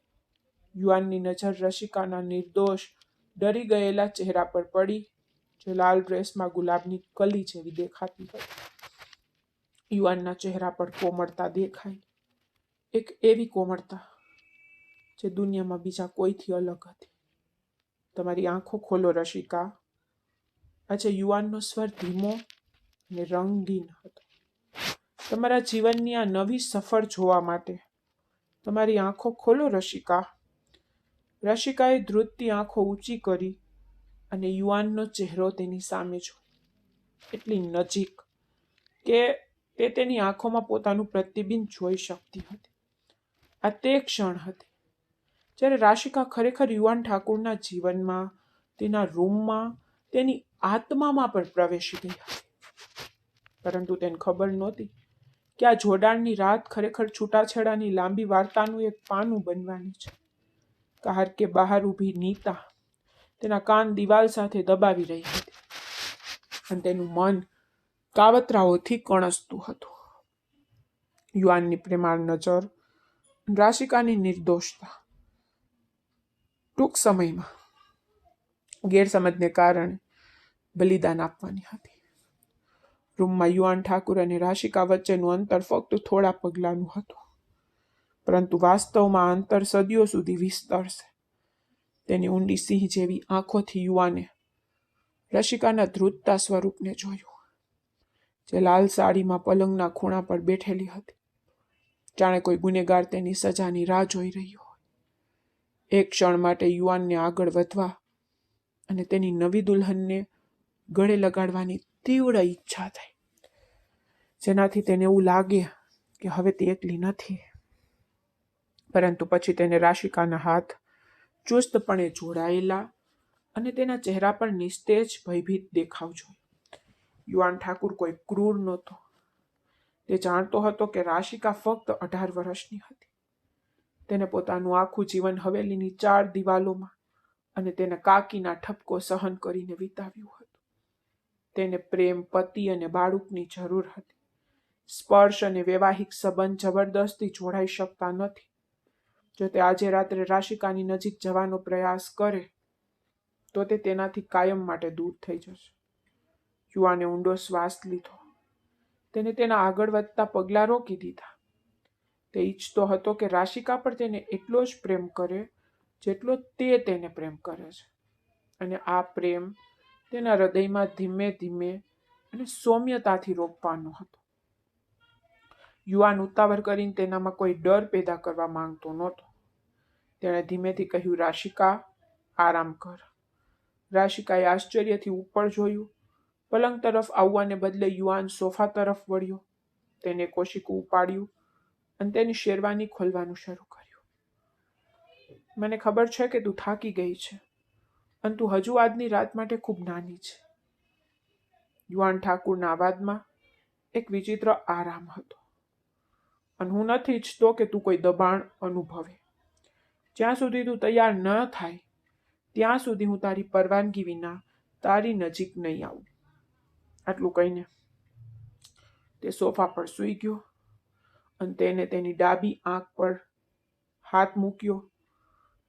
યુવાનની નજર રસિકાના નિર્દોષ, ડરી ગયેલા ચહેરા પર પડી, જે લાલ ડ્રેસમાં ગુલાબની કલી જેવી દેખાતી હતી. યુવાનના ચહેરા પર કોમળતા દેખાઈ, એક એવી કોમળતા જે દુનિયામાં બીજા કોઈથી અલગ હતી. તમારી આંખો ખોલો રસિકા. આજે યુવાનનો સ્વર ધીમો અને રંગીન હતો. તમારા જીવનની આ નવી સફર જોવા માટે તમારી આંખો ખોલો રસિકા. રસિકાએ ધ્રુજતી આંખો ઊંચી કરી અને યુવાનનો ચહેરો તેની સામે જોયો, એટલી નજીક કે તે તેની આંખોમાં પોતાનું પ્રતિબિંબ જોઈ શકતી હતી. આ તે ક્ષણ હતી જ્યારે રાશિકા ખરેખર યુવાન ઠાકુરના જીવનમાં, તેના રૂમમાં, તેની આત્મામાં પણ પ્રવેશી ગઈ હતી. પરંતુ તેને ખબર નહોતી કે આ જોડાણની રાત ખરેખર છૂટાછેડાની લાંબી વાર્તાનું એક પાનું બનવાની છે. કાર કે બહાર ઊભી નીતા તેના કાન દિવાલ સાથે દબાવી રહી હતી અને તેનું મન કાવતરાઓથી કણસતું હતું. યુવાનની પ્રેમાળ નજર, રાશિકાની નિર્દોષતા ટૂંક સમયમાં ગેરસમજને કારણે બલિદાન આપવાની હતી. રૂમમાં યુવાન ઠાકુર અને રાશિકા વચ્ચેનું અંતર ફક્ત થોડા પગલાંનું હતું, પરંતુ વાસ્તવમાં અંતર સદીઓ સુધી વિસ્તરશે. તેની ઊંડી સિંહ જેવી આંખોથી યુવાને રસિકાના ધ્રુજતા સ્વરૂપને જોયું, જે લાલ સાડીમાં પલંગના ખૂણા પર બેઠેલી હતી, જાણે કોઈ ગુનેગાર તેની સજાની રાહ જોઈ રહ્યો હોય. એક ક્ષણ માટે યુવાનને આગળ વધવા અને તેની નવી દુલ્હનને ગળે લગાડવાની તીવ્ર ઈચ્છા થઈ, જેનાથી તેને એવું લાગે કે હવે તે એકલી નથી. પરંતુ પછી તેને રાશિકાના હાથ ચુસ્તપણે જોડાયેલા અને તેના ચહેરા પર નિસ્તેજ ભયભીત દેખાવ જોયો. યુવાન ઠાકુર કોઈ ક્રૂર નહોતો. તે જાણતો હતો કે રાશિકા ફક્ત 18 વર્ષની હતી. તેને પોતાનું આખું જીવન હવેલીની 4 દિવાલોમાં અને તેના કાકીના ઠપકો સહન કરીને વિતાવ્યું હતું. તેને પ્રેમ, પતિ અને બાળકની જરૂર હતી. સ્પર્શ અને વૈવાહિક સંબંધ જબરદસ્તી જોડાઈ શકતા નથી. જો તે આજે રાત્રે રાશિકાની નજીક જવાનો પ્રયાસ કરે તો તે તેનાથી કાયમ માટે દૂર થઈ જશે. યુવાને ઊંડો શ્વાસ લીધો. તેને તેના આગળ વધતા પગલાં રોકી દીધા. તે ઈચ્છતો હતો કે રાશિકા પર તેને એટલો જ પ્રેમ કરે જેટલો તે તેને પ્રેમ કરે છે, અને આ પ્રેમ તેના હૃદયમાં ધીમે ધીમે અને સૌમ્યતાથી રોપવાનો હતો. યુવાન ઉતાવળ કરીને તેનામાં કોઈ ડર પેદા કરવા માંગતો નહોતો. તેણે ધીમેથી કહ્યું, રાશિકા, આરામ કર. રાશિકાએ આશ્ચર્યથી ઉપર જોયું. પલંગ તરફ આવવાને બદલે યુવાન સોફા તરફ વળ્યો. તેને કોશિકું ઉપાડ્યું અને તેની શેરવાની ખોલવાનું શરૂ કર્યું. મને ખબર છે કે તું થાકી ગઈ છે અને તું હજુ આજની રાત માટે ખૂબ નાની છે. યુવાન ઠાકુરના અવાજમાં એક વિચિત્ર આરામ હતો. અને હું નથી ઈચ્છતો કે તું કોઈ દબાણ અનુભવે. જ્યાં સુધી તું તૈયાર ન થાય ત્યાં સુધી હું તારી પરવાનગી વિના તારી નજીક નહીં આવું. આટલું કહીને તે સોફા પર સૂઈ ગયો અને તેને તેની ડાબી આંખ પર હાથ મૂક્યો.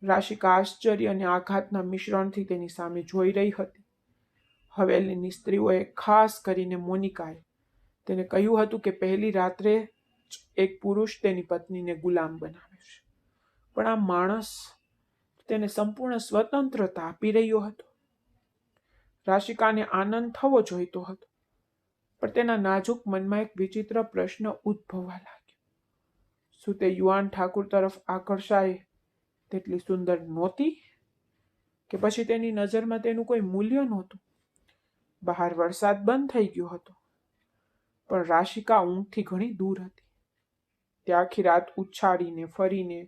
રાશિકા આશ્ચર્ય અને આઘાતના મિશ્રણથી તેની સામે જોઈ રહી હતી. હવેલીની સ્ત્રીઓએ, ખાસ કરીને મોનિકાએ, તેને કહ્યું હતું કે પહેલી રાત્રે જ એક પુરુષ તેની પત્નીને ગુલામ બનાવે છે, પણ આ માણસ તેને સંપૂર્ણ સ્વતંત્રતા આપી રહ્યો હતો. રાશિકાને આનંદ થવો જોઈતો હતો, પણ તેના નાજુક મનમાં એક વિચિત્ર પ્રશ્ન ઉદ્ભવવા લાગ્યો. શું તે યુવાન ઠાકુર તરફ આકર્ષાય તેટલી સુંદર નહોતી, કે પછી તેની નજરમાં તેનું કોઈ મૂલ્ય નહોતું? બહાર વરસાદ બંધ થઈ ગયો હતો, પણ રાશિકા ઊંઘથી ઘણી દૂર હતી. તે આખી રાત ઉછાળીને ફરીને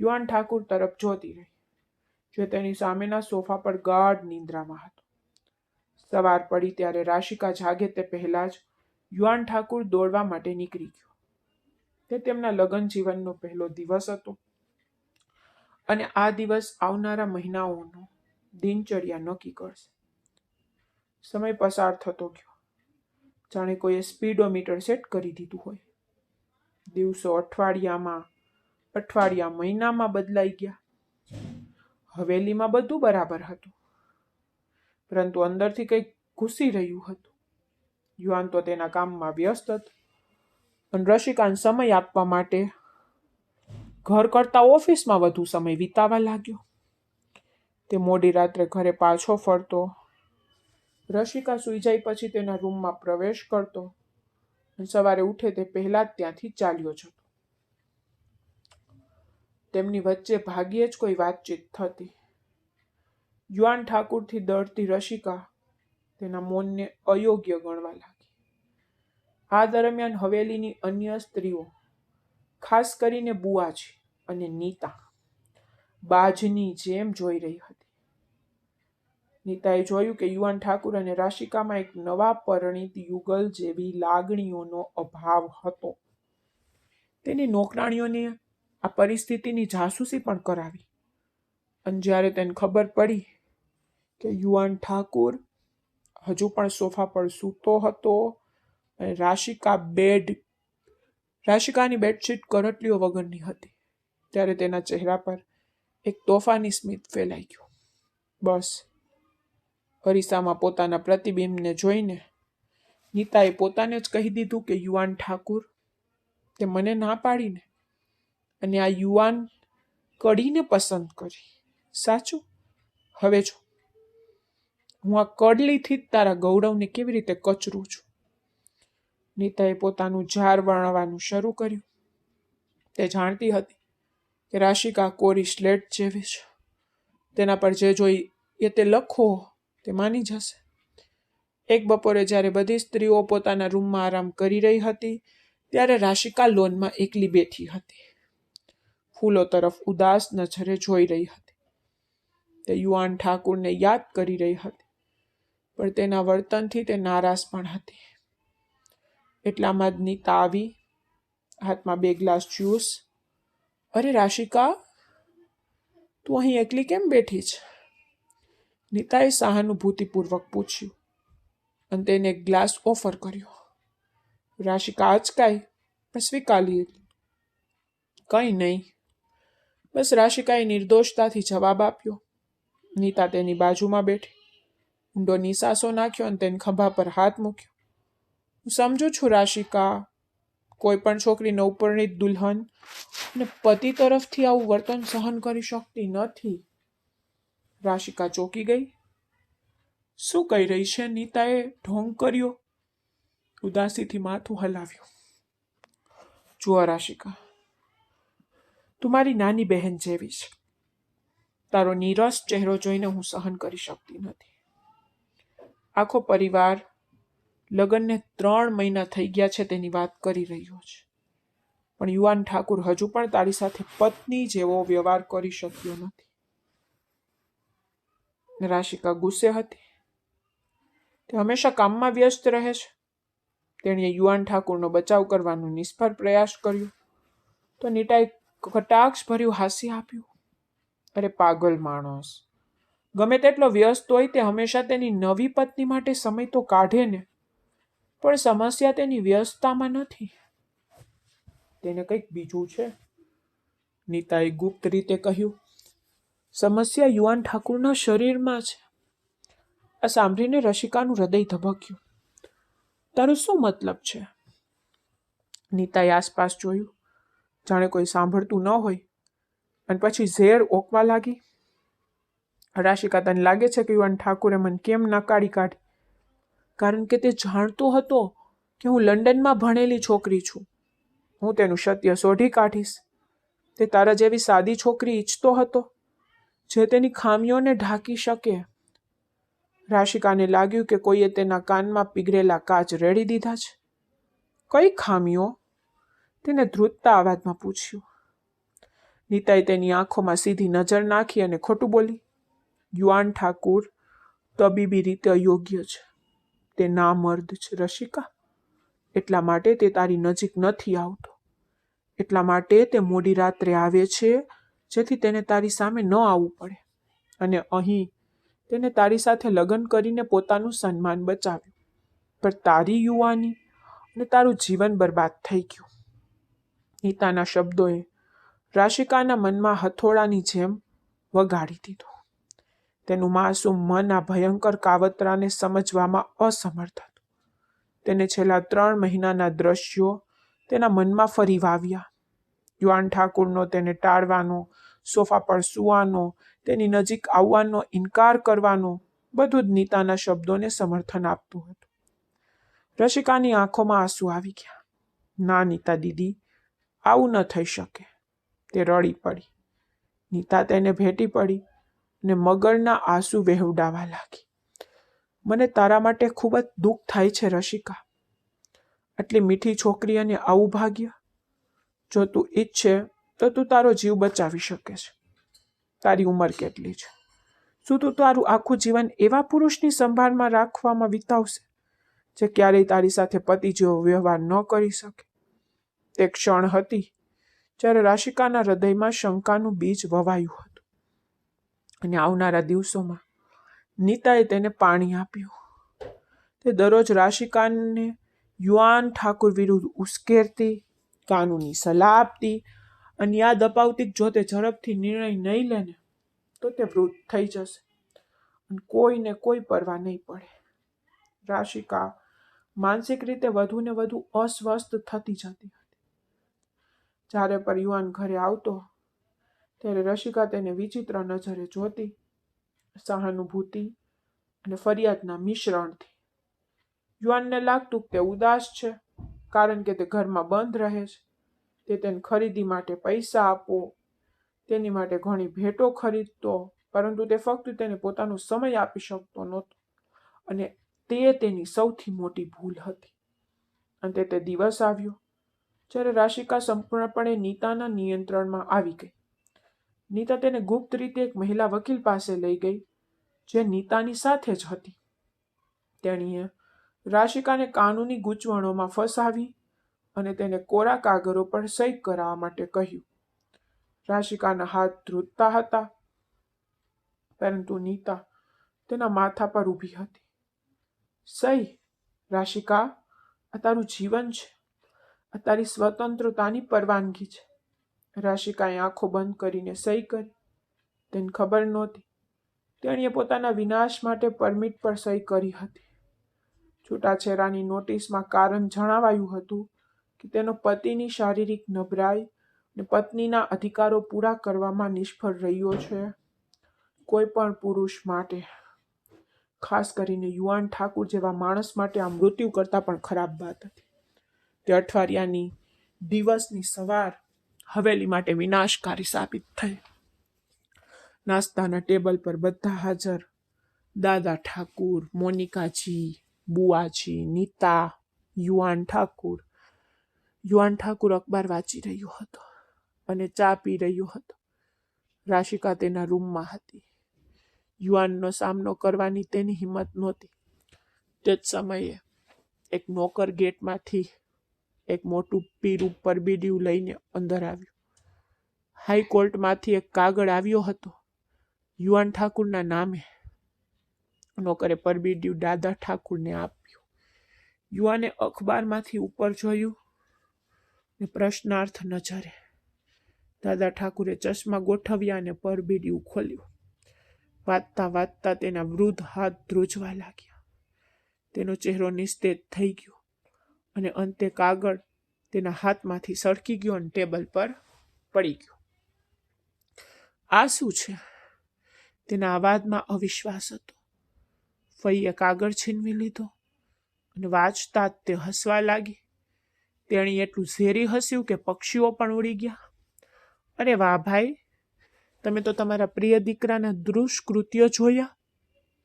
યુવાન ઠાકુર તરફ જોતી રહી, જે તેની સામેના સોફા પર ગાઢ નિંદ્રામાં હતો. સવાર પડી ત્યારે રાશિકા જાગે તે પહેલા જ યુવાન ઠાકુર દોડવા માટે નીકળી ગયો. તે તેમના લગ્ન જીવનનો પહેલો દિવસ હતો, અને આ દિવસ આવનારા મહિનાઓનો દિનચર્યા નક્કી કરશે. સમય પસાર થતો ગયો, જાણે કોઈએ સ્પીડોમીટર સેટ કરી દીધું હોય. દિવસો અઠવાડિયા મહિનામાં બદલાઈ ગયા. હવેલીમાં બધું બરાબર હતું, પરંતુ અંદરથી કંઈક ઘૂસી રહ્યું હતું. યુવાન તો તેના કામમાં વ્યસ્ત હતો, અને રશિકાને સમય આપવા માટે ઘર કરતાં ઓફિસમાં વધુ સમય વિતાવવા લાગ્યો. તે મોડી રાત્રે ઘરે પાછો ફરતો. રશિકા સૂઈ જાય પછી તેના રૂમમાં પ્રવેશ કરતો અને સવારે ઉઠે તે પહેલા જ ત્યાંથી ચાલ્યો જતો. તેમની વચ્ચે ભાગ્યે જ કોઈ વાતચીત થતી. યુવાન ઠાકુરથી ડરતી રશિકા તેના મૌનને અયોગ્ય ગણવા લાગી. આ દરમિયાન હવેલીની અન્ય સ્ત્રીઓ, ખાસ કરીને બુઆજી અને નીતા, બાજની જેમ જોઈ રહી હતી. નીતાએ જોયું કે યુવાન ઠાકુર અને રાશિકામાં એક નવા પરિણીત યુગલ જેવી લાગણીઓનો અભાવ હતો. તેની નોકરાણીઓને આ પરિસ્થિતિની જાસૂસી પણ કરાવી, અને જ્યારે તેને ખબર પડી કે યુવાન ઠાકુર હજુ પણ સોફા પર સૂતો હતો અને રાશિકાની બેડશીટ કરટલીઓ વગરની હતી, ત્યારે તેના ચહેરા પર એક તોફાની સ્મિત ફેલાઈ ગયું. બસ, અરીસામાં પોતાના પ્રતિબિંબને જોઈને નીતાએ પોતાને જ કહી દીધું કે યુવાન ઠાકુર, તે મને ના પાડીને અને આ યુવાન કડીને પસંદ કરી. સાચું? હવે જો, હું આ કડલીથી જ તારા ગૌરવને કેવી રીતે કચરું છું. નીતાએ પોતાનું જાર વર્ણવાનું શરૂ કર્યું. તે જાણતી હતી કે રાશિકા કોરી સ્લેટ જેવી છે. તેના પર જે જોઈ એ તે લખો તે માની જશે. એક બપોરે જ્યારે બધી સ્ત્રીઓ પોતાના રૂમમાં આરામ કરી રહી હતી, ત્યારે રાશિકા લોનમાં એકલી બેઠી હતી. ફૂલો તરફ ઉદાસ નજરે જોઈ રહી હતી. તે યુવાન ઠાકુરને યાદ કરી રહી હતી, પણ તેના વર્તનથી તે નારાજ પણ હતી. એટલામાં જ નીતા આવી, હાથમાં 2 ગ્લાસ જ્યુસ. અરે રાશિકા, તું અહીં એકલી કેમ બેઠી છે? નીતાએ સહાનુભૂતિપૂર્વક પૂછ્યું અને તેને એક ગ્લાસ ઓફર કર્યો. રાશિકા અચકાઈ પણ સ્વીકારી. કંઈ નહીં, બસ રાશિકાએ નિર્દોષતાથી જવાબ આપ્યો. નીતા તેની બાજુમાં બેઠી, ઊંડો નિસાસો નાખ્યો અને તેને ખભા પર હાથ મૂક્યો. હું સમજુ છું રાશિકા, કોઈ પણ છોકરી નવપરિણીત દુલ્હન અને પતિ તરફથી આવું વર્તન સહન કરી શકતી નથી. રાશિકા ચોંકી ગઈ. શું કહી રહી છે? નીતાએ ઢોંગ કર્યો. ઉદાસીથી માથું હલાવ્યું. જુઓ રાશિકા, તું મારી નાની બહેન જેવી છે. તારો નીરસ ચહેરો જોઈને હું સહન કરી શકતી નથી. આખો પરિવાર લગ્નને 3 મહિના થઈ ગયા છે તેની વાત કરી રહ્યો છે, પણ યુવાન ઠાકુર હજુ પણ તારી સાથે પત્ની જેવો વ્યવહાર કરી શક્યો નથી. રાશિકા ગુસ્સે હતી. તે હંમેશા કામમાં વ્યસ્ત રહે છે. તેણીએ યુવાન ઠાકુરનો બચાવ કરવાનો નિષ્ફળ પ્રયાસ કર્યો તો નીતાએ કટાક્ષ ભર્યું હાસ્ય આપ્યું. અરે પાગલ માણસ, ગમે તેટલો વ્યસ્ત હોય તે હંમેશા તેની નવી પત્ની માટે સમય તો કાઢે ને. પણ સમસ્યા તેની વ્યસ્તતામાં નથી, તેને કંઈક બીજું છે. નીતાએ ગુપ્ત રીતે કહ્યું. સમસ્યા યુવાન ઠાકુરના શરીરમાં છે. આ સાંભળીને રસિકાનું હૃદય ધબક્યું. તારું શું મતલબ છે? નીતાએ આસપાસ જોયું, જાણે કોઈ સાંભળતું ન હોય, અને પછી ઝેર ઓકવા લાગી. રાશિકા, તને લાગે છે કે યુવાન ઠાકુરે મને કેમ નકારી કાઢી? કારણ કે તે જાણતો હતો કે હું લંડનમાં ભણેલી છોકરી છું. હું તેનું સત્ય શોધી કાઢીશ. તે તારા જેવી સાદી છોકરી ઈચ્છતો હતો, જે તેની ખામીઓને ઢાંકી શકે. રાશિકાને લાગ્યું કે કોઈએ તેના કાનમાં પીગળેલા કાચ રેડી દીધા છે. કઈ ખામીઓ? તેને ધ્રુજતા અવાજમાં પૂછ્યું. નીતાએ તેની આંખોમાં સીધી નજર નાખી અને ખોટું બોલી. યુવાન ઠાકુર તબીબી રીતે અયોગ્ય છે. તે નામર્દ છે રસિકા. એટલા માટે તે તારી નજીક નથી આવતો. એટલા માટે તે મોડી રાત્રે આવે છે, જેથી તેને તારી સામે ન આવવું પડે. અને અહીં તેને તારી સાથે લગ્ન કરીને પોતાનું સન્માન બચાવ્યું. પણ તારી યુવાની અને તારું જીવન બરબાદ થઈ ગયું. નીતાના શબ્દોએ રાશિકાના મનમાં હથોડાની જેમ વગાડી દીધું. તેનું માસૂમ મન આ ભયંકર કાવતરાને સમજવામાં અસમર્થ હતું. તેને છેલ્લા 3 મહિનાના દ્રશ્યો તેના મનમાં ફરી વાવ્યા. યુવાન ઠાકુરનો તેને ટાળવાનો, સોફા પર સૂવાનો, તેની નજીક આવવાનો ઇનકાર કરવાનો, બધું જ નીતાના શબ્દોને સમર્થન આપતું હતું. રસિકાની આંખોમાં આંસુ આવી ગયા. ના નીતા દીદી, આવું ન થઈ શકે. તે રડી પડી. નીતા તેને ભેટી પડી અને મગરના આંસુ વહેવડાવવા લાગી. મને તારા માટે ખૂબ જ દુઃખ થાય છે રસિકા. આટલી મીઠી છોકરી અને આવું ભાગ્ય. જો તું ઈચ્છે તો તું તારો જીવ બચાવી શકે છે. તારી ઉંમર કેટલી છે? શું તું તારું આખું જીવન એવા પુરુષની સંભાળમાં રાખવામાં વિતાવશે જે ક્યારેય તારી સાથે પતિ જેવો વ્યવહાર ન કરી શકે? તે ક્ષણ હતી જ્યારે રાશિકાના હૃદયમાં શંકાનું બીજ વવાયું હતું. અને આવનારા દિવસોમાં નીતાએ તેને પાણી આપ્યું. તે દરરોજ રાશિકાને યુવાન ઠાકુર વિરુદ્ધ ઉશ્કેરતી, કાનૂની સલાહ આપતી અને યાદ અપાવતી જો તે ઝડપથી નિર્ણય નહીં લે ને તો તે વૃદ્ધ થઈ જશે અને કોઈને કોઈ પરવા નહીં પડે. રાશિકા માનસિક રીતે વધુ ને વધુ અસ્વસ્થ થતી જતી હતી. જ્યારે પર યુવાન ઘરે આવતો ત્યારે રસિકા તેને વિચિત્ર નજરે જોતી, સહાનુભૂતિ અને ફરિયાદના મિશ્રણથી. યુવાનને લાગતું કે ઉદાસ છે કારણ કે તે ઘરમાં બંધ રહે છે. તે તેને ખરીદી માટે પૈસા આપો, તેની માટે ઘણી ભેટો ખરીદતો, પરંતુ તે ફક્ત તેને પોતાનો સમય આપી શકતો નહોતો. અને તે તેની સૌથી મોટી ભૂલ હતી. અંતે તે દિવસ આવ્યો જ્યારે રાશિકા સંપૂર્ણપણે નીતાના નિયંત્રણમાં આવી ગઈ. નીતા તેને ગુપ્ત રીતે એક મહિલા વકીલ પાસે લઈ ગઈ, જે નીતાની સાથે જ હતી. તેણીએ રાશિકાને કાનૂની ગૂંચવણોમાં ફસાવી અને તેને કોરા કાગળો પર સહી કરાવવા માટે કહ્યું. રાશિકાના હાથ ધ્રુજતા હતા, પરંતુ નીતા તેના માથા પર ઊભી હતી. સહી? રાશિકા, આ તારું જીવન છે. આ તારી સ્વતંત્રતાની પરવાનગી છે. રાશિકાએ આંખો બંધ કરીને સહી કરી. તેને ખબર નહોતી તેણીએ પોતાના વિનાશ માટે પરમિટ પર સહી કરી હતી. છૂટાછેરાની નોટિસમાં કારણ જણાવાયું હતું કે તેનો પતિની શારીરિક નબળાઈ અને પત્નીના અધિકારો પૂરા કરવામાં નિષ્ફળ રહ્યો છે. કોઈ પણ પુરુષ માટે, ખાસ કરીને યુવાન ઠાકુર જેવા માણસ માટે આ મૃત્યુ કરતાં પણ ખરાબ વાત હતી. તે અઠવાડિયાની દિવસની સવાર હવેલી માટે વિનાશકારી સાબિત થઈ. નાસ્તાના ટેબલ પર બધા હાજર. દાદા ઠાકુર, મોનિકાજી, બુઆજી, નીતા, યુવાન ઠાકુર. યુવાન ઠાકુર અખબાર વાંચી રહ્યો હતો અને ચા પી રહ્યો હતો. રાશિકા તેના રૂમમાં હતી. યુવાનનો સામનો કરવાની તેની હિંમત નહોતી. તે જ સમયે એક નોકર ગેટમાંથી એક મોટું પીરું પરબીડિયું લઈને અંદર આવ્યું. હાઈકોર્ટમાંથી એક કાગળ આવ્યો હતો યુવાન ઠાકુરના નામે. નોકરે પરબીડિયું દાદા ઠાકુરને આપ્યું. યુવાને અખબારમાંથી ઉપર જોયું ને પ્રશ્નાર્થ નજરે. દાદા ઠાકુરે ચશ્મા ગોઠવ્યા અને પરબીડિયું ખોલ્યું. વાંચતા વાંચતા તેના વૃદ્ધ હાથ ધ્રુજવા લાગ્યા. તેનો ચહેરો નિસ્તેજ થઈ ગયો અને અંતે કાગળ તેના હાથમાંથી સળકી ગયો અને ટેબલ પર પડી ગયો. આ શું છે? તેના અવાજમાં અવિશ્વાસ હતો. ફઈએ કાગળ છીનવી લીધો અને વાંચતા જ તે હસવા લાગી. તેણી એટલું ઝેરી હસ્યું કે પક્ષીઓ પણ ઉડી ગયા. અરે વાહ ભાઈ, તમે તો તમારા પ્રિય દીકરાના દુષ્કૃત્ય જોયા.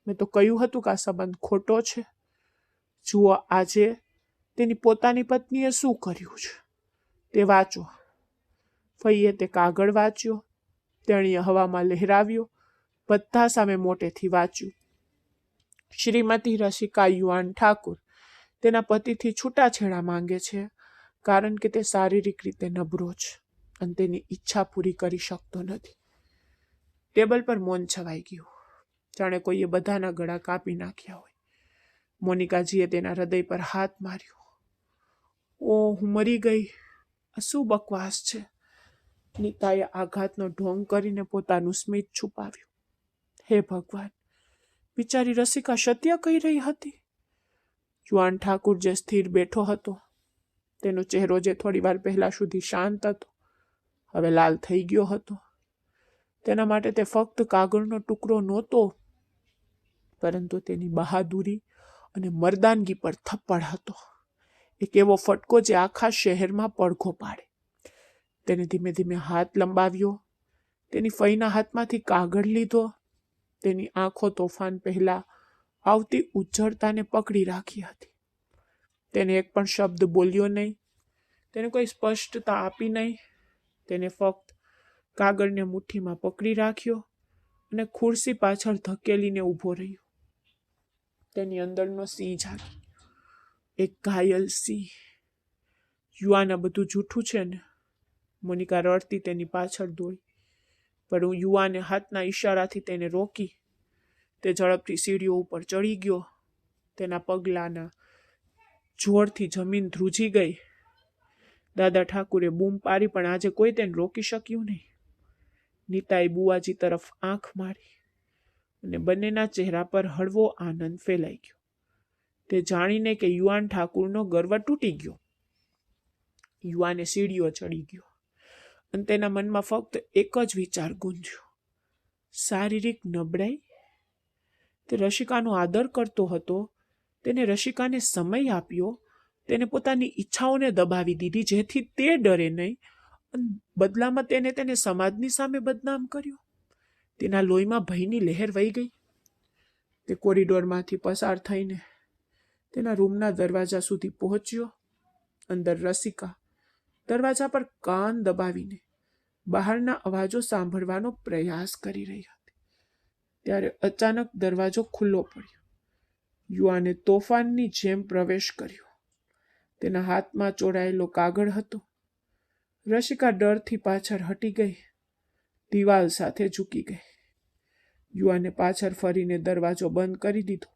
મેં તો કહ્યું હતું કે આ સંબંધ ખોટો છે. જુઓ આજે તેની પોતાની પત્નીએ શું કર્યું છે તે વાંચો. ફઈએ તે કાગળ વાંચ્યો. તેણીએ હવામાં લહેરાવ્યો. બધા સામે મોટેથી વાંચ્યું. શ્રીમતી રસિકા યુવાન ઠાકુર તેના પતિથી છૂટાછેડા માંગે છે કારણ કે તે શારીરિક રીતે નબળો છે અને તેની ઈચ્છા પૂરી કરી શકતો નથી. ટેબલ પર મૌન છવાઈ ગયું, જાણે કોઈએ બધાના ગળા કાપી નાખ્યા હોય. મોનિકાજીએ તેના હૃદય પર હાથ માર્યો. ઓ, હું મરી ગઈ. આ શું બકવાસ છે? નીતાએ આઘાતનો ઢોંગ કરીને પોતાનું સ્મિત છુપાવ્યું. હે ભગવાન, બિચારી રસિકા સત્ય કહી રહી હતી. યુવાન ઠાકુર જે સ્થિર બેઠો હતો, તેનો ચહેરો જે થોડી વાર પહેલા સુધી શાંત હતો, હવે લાલ થઈ ગયો હતો. તેના માટે તે ફક્ત કાગળનો ટુકડો નહોતો, પરંતુ તેની બહાદુરી અને મર્દાનગી પર થપ્પડ હતો. એક એવો ફટકો જે આખા શહેરમાં પડઘો પાડે. તેને ધીમે ધીમે હાથ લંબાવ્યો. તેની ફઈના હાથમાંથી કાગળ લીધો. તેની આંખો તોફાન પહેલા આવતી ઉજ્જળતાને પકડી રાખી હતી. તેને એક પણ શબ્દ બોલ્યો નહીં. તેને કોઈ સ્પષ્ટતા આપી નહીં. તેને ફક્ત કાગળને મુઠ્ઠીમાં પકડી રાખ્યો અને ખુરશી પાછળ ધકેલીને ઊભો રહ્યો. તેની અંદરનો સિંહ જાગી. એક ઘાયલ સિંહ. યુવાન, આ બધું જૂઠું છે ને? મોનિકા રડતી તેની પાછળ દોડી, પણ યુવાને હાથના ઈશારાથી તેને રોકી. તે ઝડપથી સીડીઓ ઉપર ચડી ગયો. તેના પગલાના જોરથી જમીન ધ્રુજી ગઈ. દાદા ઠાકુરે બૂમ પાડી, પણ આજે કોઈ તેને રોકી શક્યું નહીં. નીતાએ બુઆજી તરફ આંખ મારી અને બંનેના ચહેરા પર હળવો આનંદ ફેલાઈ ગયો. તે જાણીને કે યુવાન ઠાકુરનો ગર્વ તૂટી ગયો. યુવાને સીડીઓ ચડી ગયો અને તેના મનમાં ફક્ત એક જ વિચાર ગુંજ્યો. શારીરિક નબળાઈ? તે રસિકાનો આદર કરતો હતો. તેને રસિકાને સમય આપ્યો. તેને પોતાની ઈચ્છાઓને દબાવી દીધી જેથી તે ડરે નહીં. બદલામાં તેને સમાજની સામે બદનામ કર્યો. તેના લોહીમાં ભયની લહેર વહી ગઈ. તે કોરિડોરમાંથી પસાર થઈને તેના રૂમના દરવાજા સુધી પહોંચ્યો. અંદર રસિકા દરવાજા પર કાન દબાવીને બહારના અવાજો સાંભળવાનો પ્રયાસ કરી રહી હતી. ત્યારે અચાનક દરવાજો ખુલ્લો પડ્યો. યુવાને તોફાનની જેમ પ્રવેશ કર્યો. તેના હાથમાં ચોરાયેલો કાગળ હતો. રસિકા ડરથી પાછળ હટી ગઈ. દિવાલ સાથે ઝૂકી ગઈ. યુવાને પાછળ ફરીને દરવાજો બંધ કરી દીધો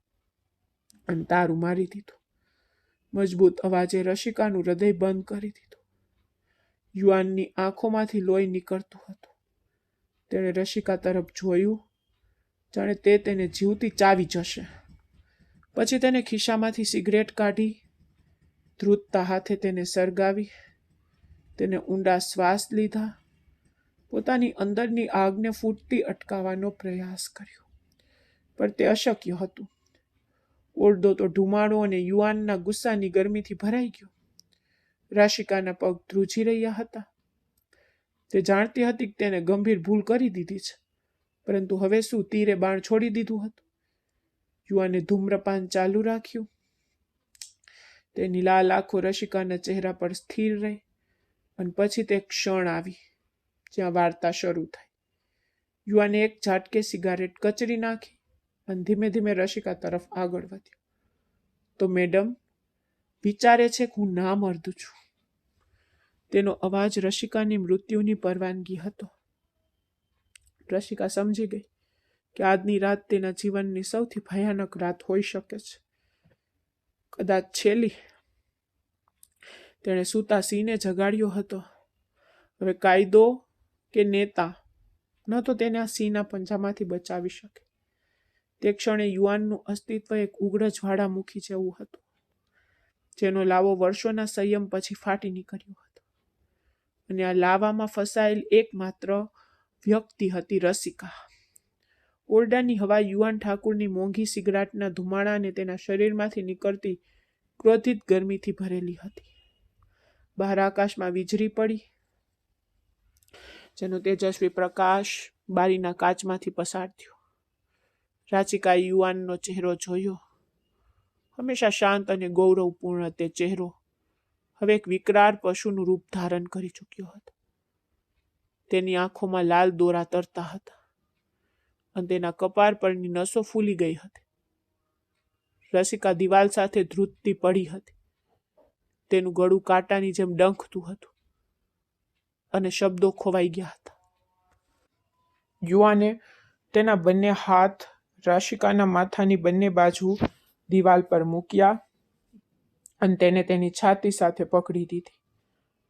અને તારું મારી દીધું. મજબૂત અવાજે રસિકાનું હૃદય બંધ કરી દીધું. યુવાનની આંખોમાંથી લોહી નીકળતું હતું. તેણે રસિકા તરફ જોયું, જાણે તે તેને જીવતી ચાવી જશે. પછી તેને ખિસ્સામાંથી સિગરેટ કાઢી, ધ્રુજતા હાથે તેને સળગાવી, તેને ઊંડા શ્વાસ લીધા, પોતાની અંદરની આગને ફૂટતી અટકાવવાનો પ્રયાસ કર્યો. પણ તે અશક્ય હતું. ઓરડો તો ધુમાડો અને યુવાનના ગુસ્સાની ગરમીથી ભરાઈ ગયો. રાશિકાના પગ ધ્રુજી રહ્યા હતા. તે જાણતી હતી કે તેને ગંભીર ભૂલ કરી દીધી છે, પરંતુ હવે શું તીરે બાણ છોડી દીધું હતું? યુવાને ધૂમ્રપાન ચાલુ રાખ્યું. તેની લાલ આંખો રસિકાના ચહેરા પર સ્થિર રહી, અને પછી તે ક્ષણ આવી જ્યાં વાર્તા શરૂ થઈ. યુવાને એક ઝાટકે સિગારેટ કચરી નાખી અને ધીમે ધીમે રસિકા તરફ આગળ વધ્યો. તો મેડમ, વિચારે છે કે હું ના મર્દ છું. તેનો અવાજ રસિકાની મૃત્યુની પરવાનગી હતો. રસિકા સમજી ગઈ કે આજની રાત તેના જીવનની સૌથી ભયાનક રાત હોઈ શકે છે, કદાચ છેલ્લી. તેણે સૂતા સિંહને જગાડ્યો હતો. હવે કાયદો કે નેતા ન તો તેને આ સિંહના પંજામાંથી બચાવી શકે. તે ક્ષણે યુવાનનું અસ્તિત્વ એક ઉગ્ર જ્વાળામુખી જેવું હતું, જેનો લાવો વર્ષોના સંયમ પછી ફાટી નીકળ્યો હતો. અને આ લાવામાં ફસાયેલ એકમાત્ર વ્યક્તિ હતી રસિકા. ઓરડાની હવા યુવાન ઠાકુરની મોંઘી સિગરેટના ધુમાડા અને તેના શરીરમાંથી નીકળતી ક્રોધિત ગરમીથી ભરેલી હતી. બહાર આકાશમાં વીજળી પડી, જેનો તેજસ્વી પ્રકાશ બારીના કાચમાંથી પસાર થયો. રાચિકાએ યુવાનનો ચહેરો જોયો. હંમેશા શાંત અને ગૌરવપૂર્ણ તે ચહેરો હવે એક વિકરાળ પશુનું રૂપ ધારણ કરી ચૂક્યો હતો. તેની આંખોમાં લાલ દોરા તરતા હતા અને તેના કપાળ પરની નસો ફૂલી ગઈ હતી. રસિકા દિવાલ સાથે ધ્રુજતી પડી હતી. તેનું ગળું કાંટાની જેમ ડંખતું હતું અને શબ્દો ખોવાઈ ગયા હતા. યુવાને તેના બંને હાથ રાશિકાના માથાની બંને બાજુ દિવાલ પર મૂક્યા અને તેને તેની છાતી સાથે પકડી દીધી.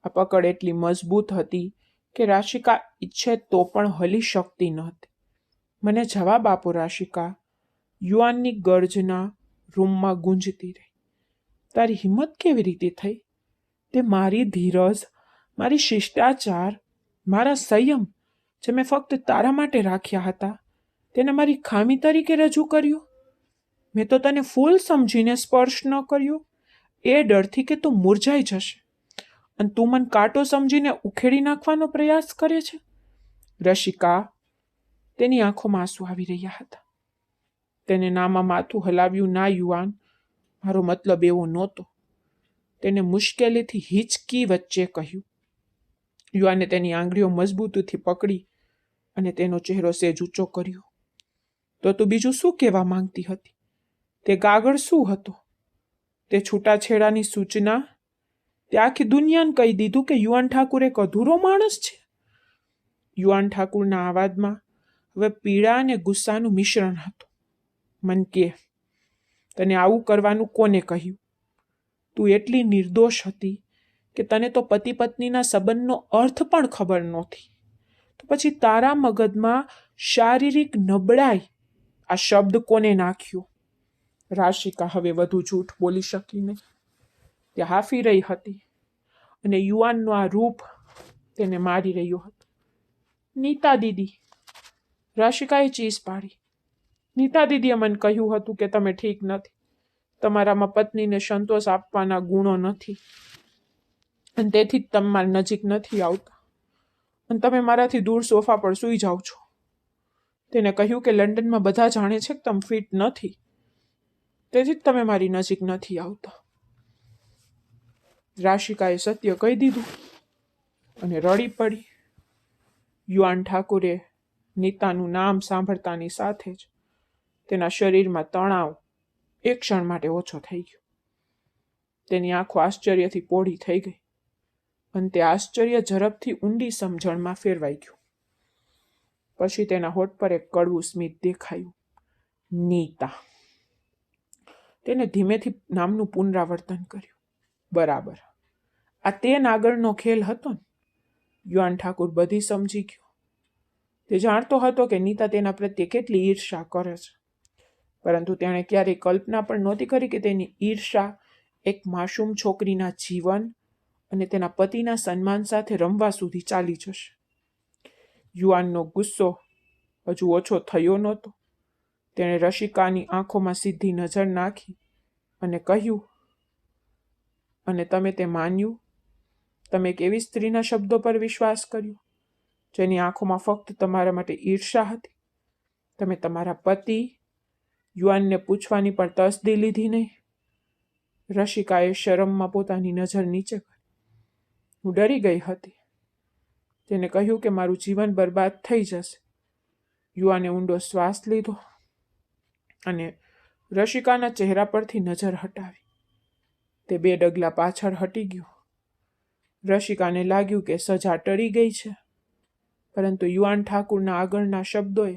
આ પકડ એટલી મજબૂત હતી કે રાશિકા ઈચ્છે તો પણ હલી શકતી ન હતી. મને જવાબ આપો રાશિકા, યુવાનની ગર્જના રૂમમાં ગુંજતી રહી. તારી હિંમત કેવી રીતે થઈ? તે મારી ધીરજ, મારી શિષ્ટાચાર, મારા સંયમ જે મેં ફક્ત તારા માટે રાખ્યા હતા, તેને મારી ખામી તરીકે રજૂ કર્યું. મેં તો તને ફૂલ સમજીને સ્પર્શ ન કર્યો, એ ડરથી કે તું મુરઝાઈ જશે, અને તું મને કાંટો સમજીને ઉખેડી નાખવાનો પ્રયાસ કરે છે. રસિકા, તેની આંખોમાં આંસુ આવી રહ્યા હતા. તેને નામાં માથું હલાવ્યું. ના યુવાન, મારો મતલબ એવો નહોતો. તેને મુશ્કેલીથી હિચકી વચ્ચે કહ્યું. યુવાને તેની આંગળીઓ મજબૂતીથી પકડી અને તેનો ચહેરો સેજ ઊંચો કર્યો. તો તું બીજું શું કહેવા માંગતી હતી? તે કાગળ શું હતો? તે છૂટાછેડાની સૂચના? તે આખી દુનિયાને કહી દીધું કે યુવાન ઠાકુર એક અધૂરો માણસ છે. યુવાન ઠાકુરના અવાજમાં હવે પીડા અને ગુસ્સાનું મિશ્રણ હતું. મન કે, તને આવું કરવાનું કોને કહ્યું? તું એટલી નિર્દોષ હતી કે તને તો પતિ પત્નીના સંબંધનો અર્થ પણ ખબર નહોતી. તો પછી તારા મગજમાં શારીરિક નબળાઈ આ શબ્દ કોને નાખ્યો? રાશિકા હવે વધુ જૂઠ બોલી શકી નહીં. તે હાફી રહી હતી અને યુવાનનું આ રૂપ તેને મારી રહ્યો હતો. નીતા દીદી, રાશિકાએ ચીસ પાડી. નીતા દીદીએ મને કહ્યું હતું કે તમે ઠીક નથી. તમારામાં પત્નીને સંતોષ આપવાના ગુણો નથી, અને તેથી જ તમે મારી નજીક નથી આવતા, અને તમે મારાથી દૂર સોફા પર સૂઈ જાઓ છો. તેને કહ્યું કે લંડનમાં બધા જાણે છે કે તમે ફિટ નથી, તેથી જ તમે મારી નજીક નથી આવતા. રાશિકાએ સત્ય કહી દીધું અને રડી પડી. યુવાન ઠાકુરે નીતાનું નામ સાંભળતાની સાથે જ તેના શરીરમાં તણાવ એક ક્ષણ માટે ઓછો થઈ ગયો. તેની આંખો આશ્ચર્યથી પોળી થઈ ગઈ અને તે આશ્ચર્ય ઝડપથી ઊંડી સમજણમાં ફેરવાઈ ગયું. પછી તેના હોઠ પર એક કડવું સ્મિત દેખાયું. નીતા. તેને ધીમેથી નામનું પુનરાવર્તન કર્યું. બરાબર, આ તે નાગરનો ખેલ હતો ને? યુવાન ઠાકુર બધી સમજી ગયો. તે જાણતો હતો કે નીતા તેના પ્રત્યે કેટલી ઈર્ષા કરે છે, પરંતુ તેણે ક્યારેય કલ્પના પણ નહોતી કરી કે તેની ઈર્ષા એક માસૂમ છોકરીના જીવન અને તેના પતિના સન્માન સાથે રમવા સુધી ચાલી જશે. યુવાનનો ગુસ્સો હજુ ઓછો થયો નહોતો. તેણે રસિકાની આંખોમાં સીધી નજર નાખી અને કહ્યું, અને તમે તે માન્યું? તમે એક એવી સ્ત્રીના શબ્દો પર વિશ્વાસ કર્યો જેની આંખોમાં ફક્ત તમારા માટે ઈર્ષા હતી? તમે તમારા પતિ યુવાનને પૂછવાની પણ તસદી લીધી નહીં? રસિકાએ શરમમાં પોતાની નજર નીચે કરી. હું ડરી ગઈ હતી. તેને કહ્યું કે મારું જીવન બરબાદ થઈ જશે. યુવાને ઊંડો શ્વાસ લીધો અને રસિકાના ચહેરા પરથી નજર હટાવી. તે 2 ડગલા પાછળ હટી ગયો. રસિકાને લાગ્યું કે સજા ટળી ગઈ છે, પરંતુ યુવાન ઠાકુરના આગળના શબ્દોએ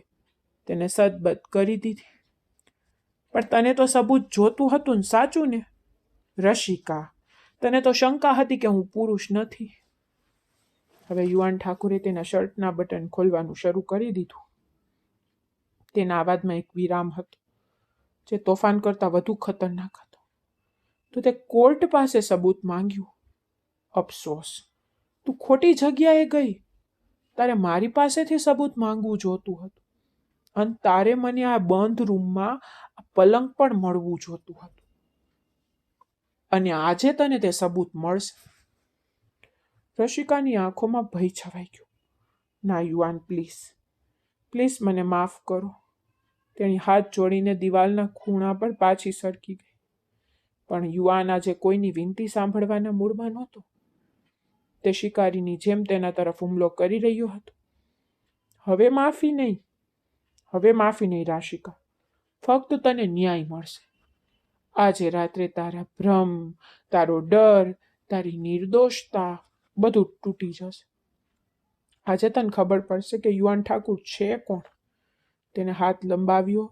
તેને સદબદ કરી દીધી. પણ તને તો સબૂત જોતું હતું ને, સાચું ને? રસિકા, તને તો શંકા હતી કે હું પુરુષ નથી. હવે યુવાન ઠાકુરે તેના શર્ટના બટન ખોલવાનું શરૂ કરી દીધું. તેના અવાજમાં એક વિરામ હતો જે તોફાન કરતાં વધુ ખતરનાક હતો. તો તે કોર્ટ પાસે સબૂત માંગ્યું. અફસોસ, તું ખોટી જગ્યાએ ગઈ. તારે મારી પાસેથી સબૂત માંગવું જોતું હતું, અને તારે મને આ બંધ રૂમમાં પલંગ પર મળવું જોતું હતું, અને આજે તને તે સબૂત મળશે. રસિકાની આંખોમાં ભય છવાઈ ગયો. ના યુવાન, પ્લીઝ મને માફ કરો. તેની હાથ જોડીને દિવાલના ખૂણા પર પાછી સરકી ગઈ. પણ યુવાન આજે કોઈની વિનંતી સાંભળવાના મૂડમાં નહોતો. તે શિકારીની જેમ તેના તરફ હુમલો કરી રહ્યો હતો. હવે માફી નહીં રાશિકા. ફક્ત તને ન્યાય મળશે. આજે રાત્રે તારા ભ્રમ, તારો ડર, તારી નિર્દોષતા બધું તૂટી જશે. આજે તને ખબર પડશે કે યુવાન ઠાકુર છે કોણ. તેને હાથ લંબાવ્યો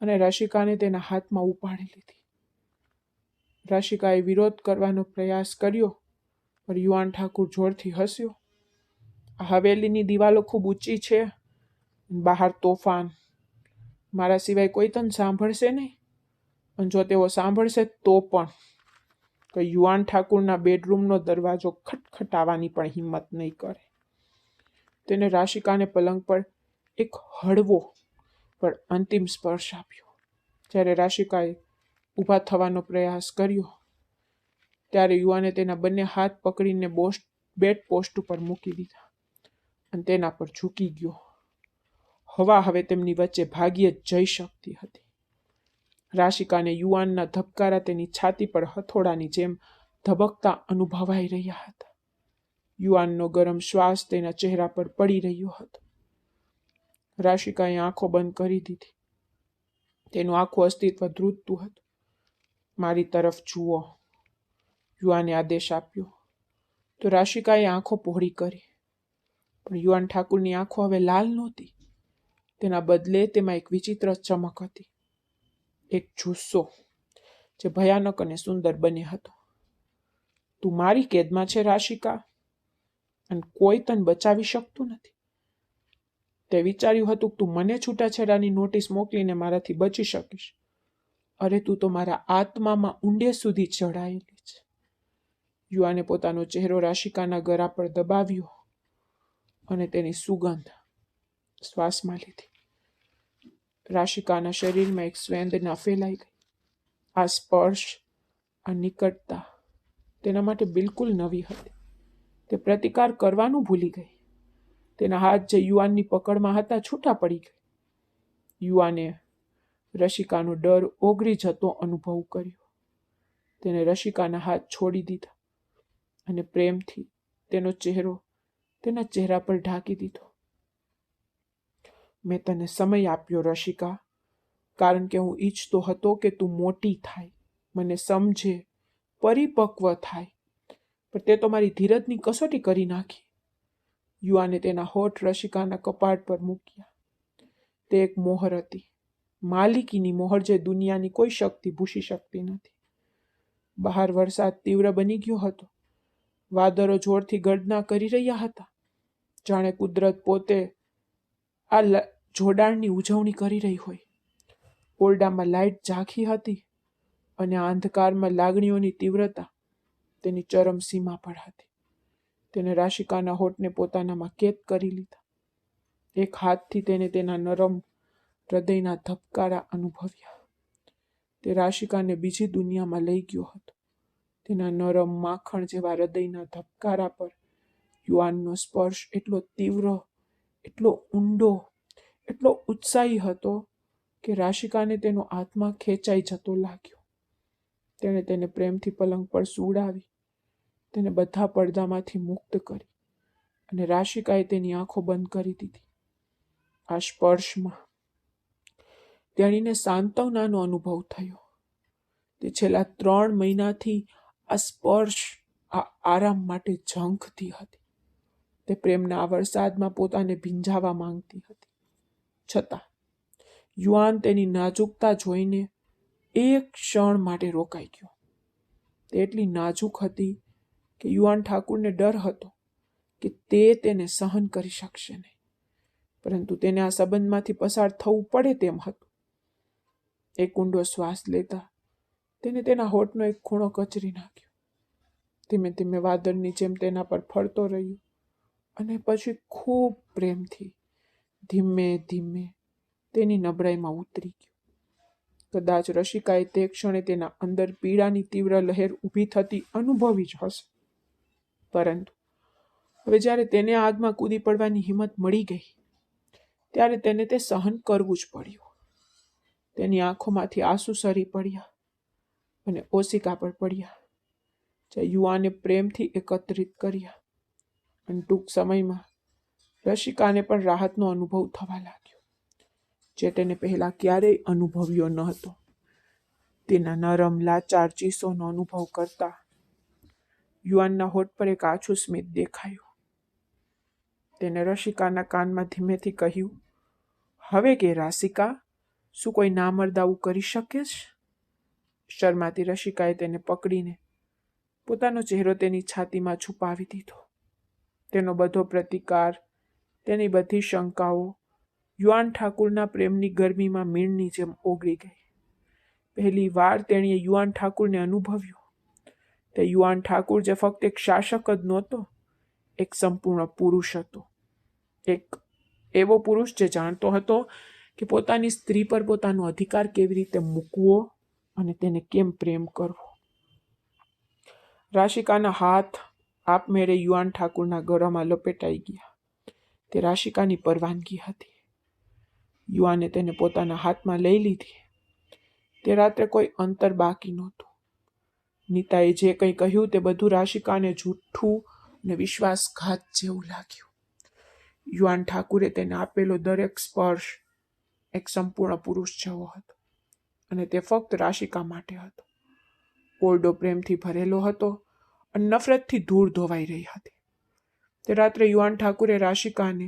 અને રસિકાને તેના હાથમાં ઉપાડી લીધી. રસિકાએ વિરોધ કરવાનો પ્રયાસ કર્યો, પણ યુવાન ઠાકુર જોરથી હસ્યો. આ હવેલીની દિવાલો ખૂબ ઊંચી છે, બહાર તોફાન. મારા સિવાય કોઈ તને સાંભળશે નહીં, અને જો તેઓ સાંભળશે તો પણ યુવાન ઠાકુરના બેડરૂમનો દરવાજો ખટખટાવવાની પણ હિંમત નહીં કરે. તેને રાશિકાને પલંગ પર એક હળવો પણ અંતિમ સ્પર્શ આપ્યો. જ્યારે રાશિકાએ ઊભા થવાનો પ્રયાસ કર્યો ત્યારે યુવાને તેના બંને હાથ પકડીને બેડ પોસ્ટ ઉપર મૂકી દીધા અને તેના પર ઝૂકી ગયો. હવા હવે તેમની વચ્ચે ભાગી જ જઈ શકતી હતી. રાશિકાને યુવાનના ધબકારા તેની છાતી પર હથોડાની જેમ ધબકતા અનુભવાઈ રહ્યા હતા. યુવાનનો ગરમ શ્વાસ તેના ચહેરા પર પડી રહ્યો હતો. રાશિકાએ આંખો બંધ કરી દીધી. તેનું આખું અસ્તિત્વ ધ્રુજતું હતું. મારી તરફ જુઓ, યુવાને આદેશ આપ્યો. તો રાશિકાએ આંખો પહોળી કરી. પણ યુવાન ઠાકુરની આંખો હવે લાલ નહોતી. તેના બદલે તેમાં એક વિચિત્ર ચમક હતી, એક જુસ્સો જે ભયાનક અને સુંદર બને હતો. તું મારી કેદમાં છે રાશિકા, અને કોઈ તને બચાવી શકતું નથી. તે વિચાર્યું હતું કે તું મને છૂટાછેડાની નોટિસ મોકલીને મારાથી બચી શકીશ. અરે તું તો મારા આત્મામાં ઊંડે સુધી ચડાયેલી છે. યુવાને પોતાનો ચહેરો રાશિકાના ગળા પર દબાવ્યો અને તેની સુગંધ શ્વાસમાં લીધી. રાશિકાના શરીરમાં એક સ્વેદના ફેલાઈ ગઈ. આ સ્પર્શ, આ નિકટતા તેના માટે બિલકુલ નવી હતી. તે પ્રતિકાર કરવાનું ભૂલી ગઈ. તેના હાથ જે યુવાનની પકડમાં હતા છૂટા પડી ગયા. યુવાને રસિકાનો ડર ઓગળી જતો અનુભવ કર્યો. તેને રસિકાના હાથ છોડી દીધા અને પ્રેમથી તેનો ચહેરો તેના ચહેરા પર ઢાંકી દીધો. મેં તને સમય આપ્યો રસિકા, કારણ કે હું ઈચ્છતો હતો કે તું મોટી થાય, મને સમજે, પરિપક્વ થાય. પણ તે તો મારી ધીરજની કસોટી કરી નાખી. યુવાને તેના હોઠ રસિકાના કપાળ પર મૂક્યા. તે એક મોહર હતી, માલિકીની મોહર જે દુનિયાની કોઈ શક્તિ ભૂંસી શકતી નથી. બહાર વરસાદ તીવ્ર બની ગયો હતો. વાદળો જોરથી ગર્જના કરી રહ્યા હતા. જાણે કુદરત પોતે આ જોડાણની ઉજવણી કરી રહી હોય. ઓરડામાં લાઇટ ઝાંખી હતી અને આ અંધકારમાં લાગણીઓની તીવ્રતા તેની ચરમ સીમા પર હતી. તેને રાશિકાના હોઠને પોતાનામાં કેદ કરી લીધા. એક હાથથી તેને તેના નરમ હૃદયના ધબકારા અનુભવ્યા. તે રાશિકાને બીજી દુનિયામાં લઈ ગયો હતો. તેના નરમ માખણ જેવા હૃદયના ધબકારા પર યુવાનનો સ્પર્શ એટલો તીવ્ર, એટલો ઊંડો, એટલો ઉત્સાહી હતો કે રાશિકાને તેનો આત્મા ખેંચાઈ જતો લાગ્યો. તેણે તેને પ્રેમથી પલંગ પર સુવડાવી, તેને બધા પડદામાંથી મુક્ત કરી અને રાશિકાએ તેની આંખો બંધ કરી દીધી. આ સ્પર્શમાં તેણીને સાંત્વનાનો અનુભવ થયો. તે છેલ્લા 3 મહિનાથી આ સ્પર્શ, આ આરામ માટે ઝંખતી હતી. તે પ્રેમના આ વરસાદમાં પોતાને ભીંજાવા માંગતી હતી. છતાં યુવાન તેની નાજુકતા જોઈને એક ક્ષણ માટે રોકાઈ ગયો. તે એટલી નાજુક હતી કે યુવાન ઠાકુરને ડર હતો કે તે તેને સહન કરી શકશે નહીં, પરંતુ તેને આ સંબંધમાંથી પસાર થવું પડે તેમ હતું. એક ઊંડો શ્વાસ લેતા તેને તેના હોઠનો એક ખૂણો કચરી નાખ્યો. ધીમે ધીમે વાદળની જેમ તેના પર ફરતો રહ્યો અને પછી ખૂબ પ્રેમથી ધીમે ધીમે તેની નબળાઈમાં ઉતરી ગયો. કદાચ રસિકાએ તે ક્ષણે તેના અંદર પીડાની તીવ્ર લહેર ઊભી થતી અનુભવી જ હશે, પરંતુ હવે જ્યારે તેને આગમાં કૂદી પડવાની હિંમત મળી ગઈ ત્યારે તેને તે સહન કરવું જ પડ્યું. તેની આંખોમાંથી આંસુ સરી પડ્યા અને ઓશિકા પર પડ્યા, જે યુવાને પ્રેમથી એકત્રિત કર્યા. અને ટૂંક સમયમાં રસિકાને પણ રાહતનો અનુભવ થવા લાગ્યો, જે તેને પહેલા ક્યારેય અનુભવ્યો ન હતો. તેના નરમ લાચાર ચીસોનો અનુભવ કરતા યુવાનના હોઠ પર એક આછું સ્મિત દેખાયું. તેને રસિકાના કાનમાં ધીમેથી કહ્યું, હવે કે રાશિકા, શું કોઈ નામર્દ આવું કરી શકે છે? શરમાતી રસિકાએ તેને પકડીને પોતાનો ચહેરો તેની છાતીમાં છુપાવી દીધો. તેનો બધો પ્રતિકાર, તેની બધી શંકાઓ યુવાન ઠાકુરના પ્રેમની ગરમીમાં મીણની જેમ ઓગળી ગઈ. પહેલી વાર તેણીએ યુવાન ઠાકુરને અનુભવ્યો. તે યુવાન ઠાકુર જે ફક્ત એક શાસક જ નહોતો, એક સંપૂર્ણ પુરુષ હતો. એક એવો પુરુષ જે જાણતો હતો કે પોતાની સ્ત્રી પર પોતાનો અધિકાર કેવી રીતે મૂકવો અને તેને કેમ પ્રેમ કરવો. રાશિકાના હાથ આપમેળે યુવાન ઠાકુરના ગળામાં લપેટાઈ ગયા. તે રાશિકાની પરવાનગી હતી. યુવાને તેને પોતાના હાથમાં લઈ લીધી. તે રાત્રે કોઈ અંતર બાકી નહોતું. નીતાએ જે કંઈ કહ્યું તે બધું રાશિકાને જૂઠું અને વિશ્વાસઘાત જેવું લાગ્યું. યુવાન ઠાકુરે તેને આપેલો દરેક સ્પર્શ એક સંપૂર્ણ પુરુષ જેવો હતો અને તે ફક્ત રાશિકા માટે હતો. ઓરડો પ્રેમથી ભરેલો હતો અને નફરતથી ધૂળ ધોવાઈ રહી હતી. તે રાત્રે યુવાન ઠાકુરે રાશિકાને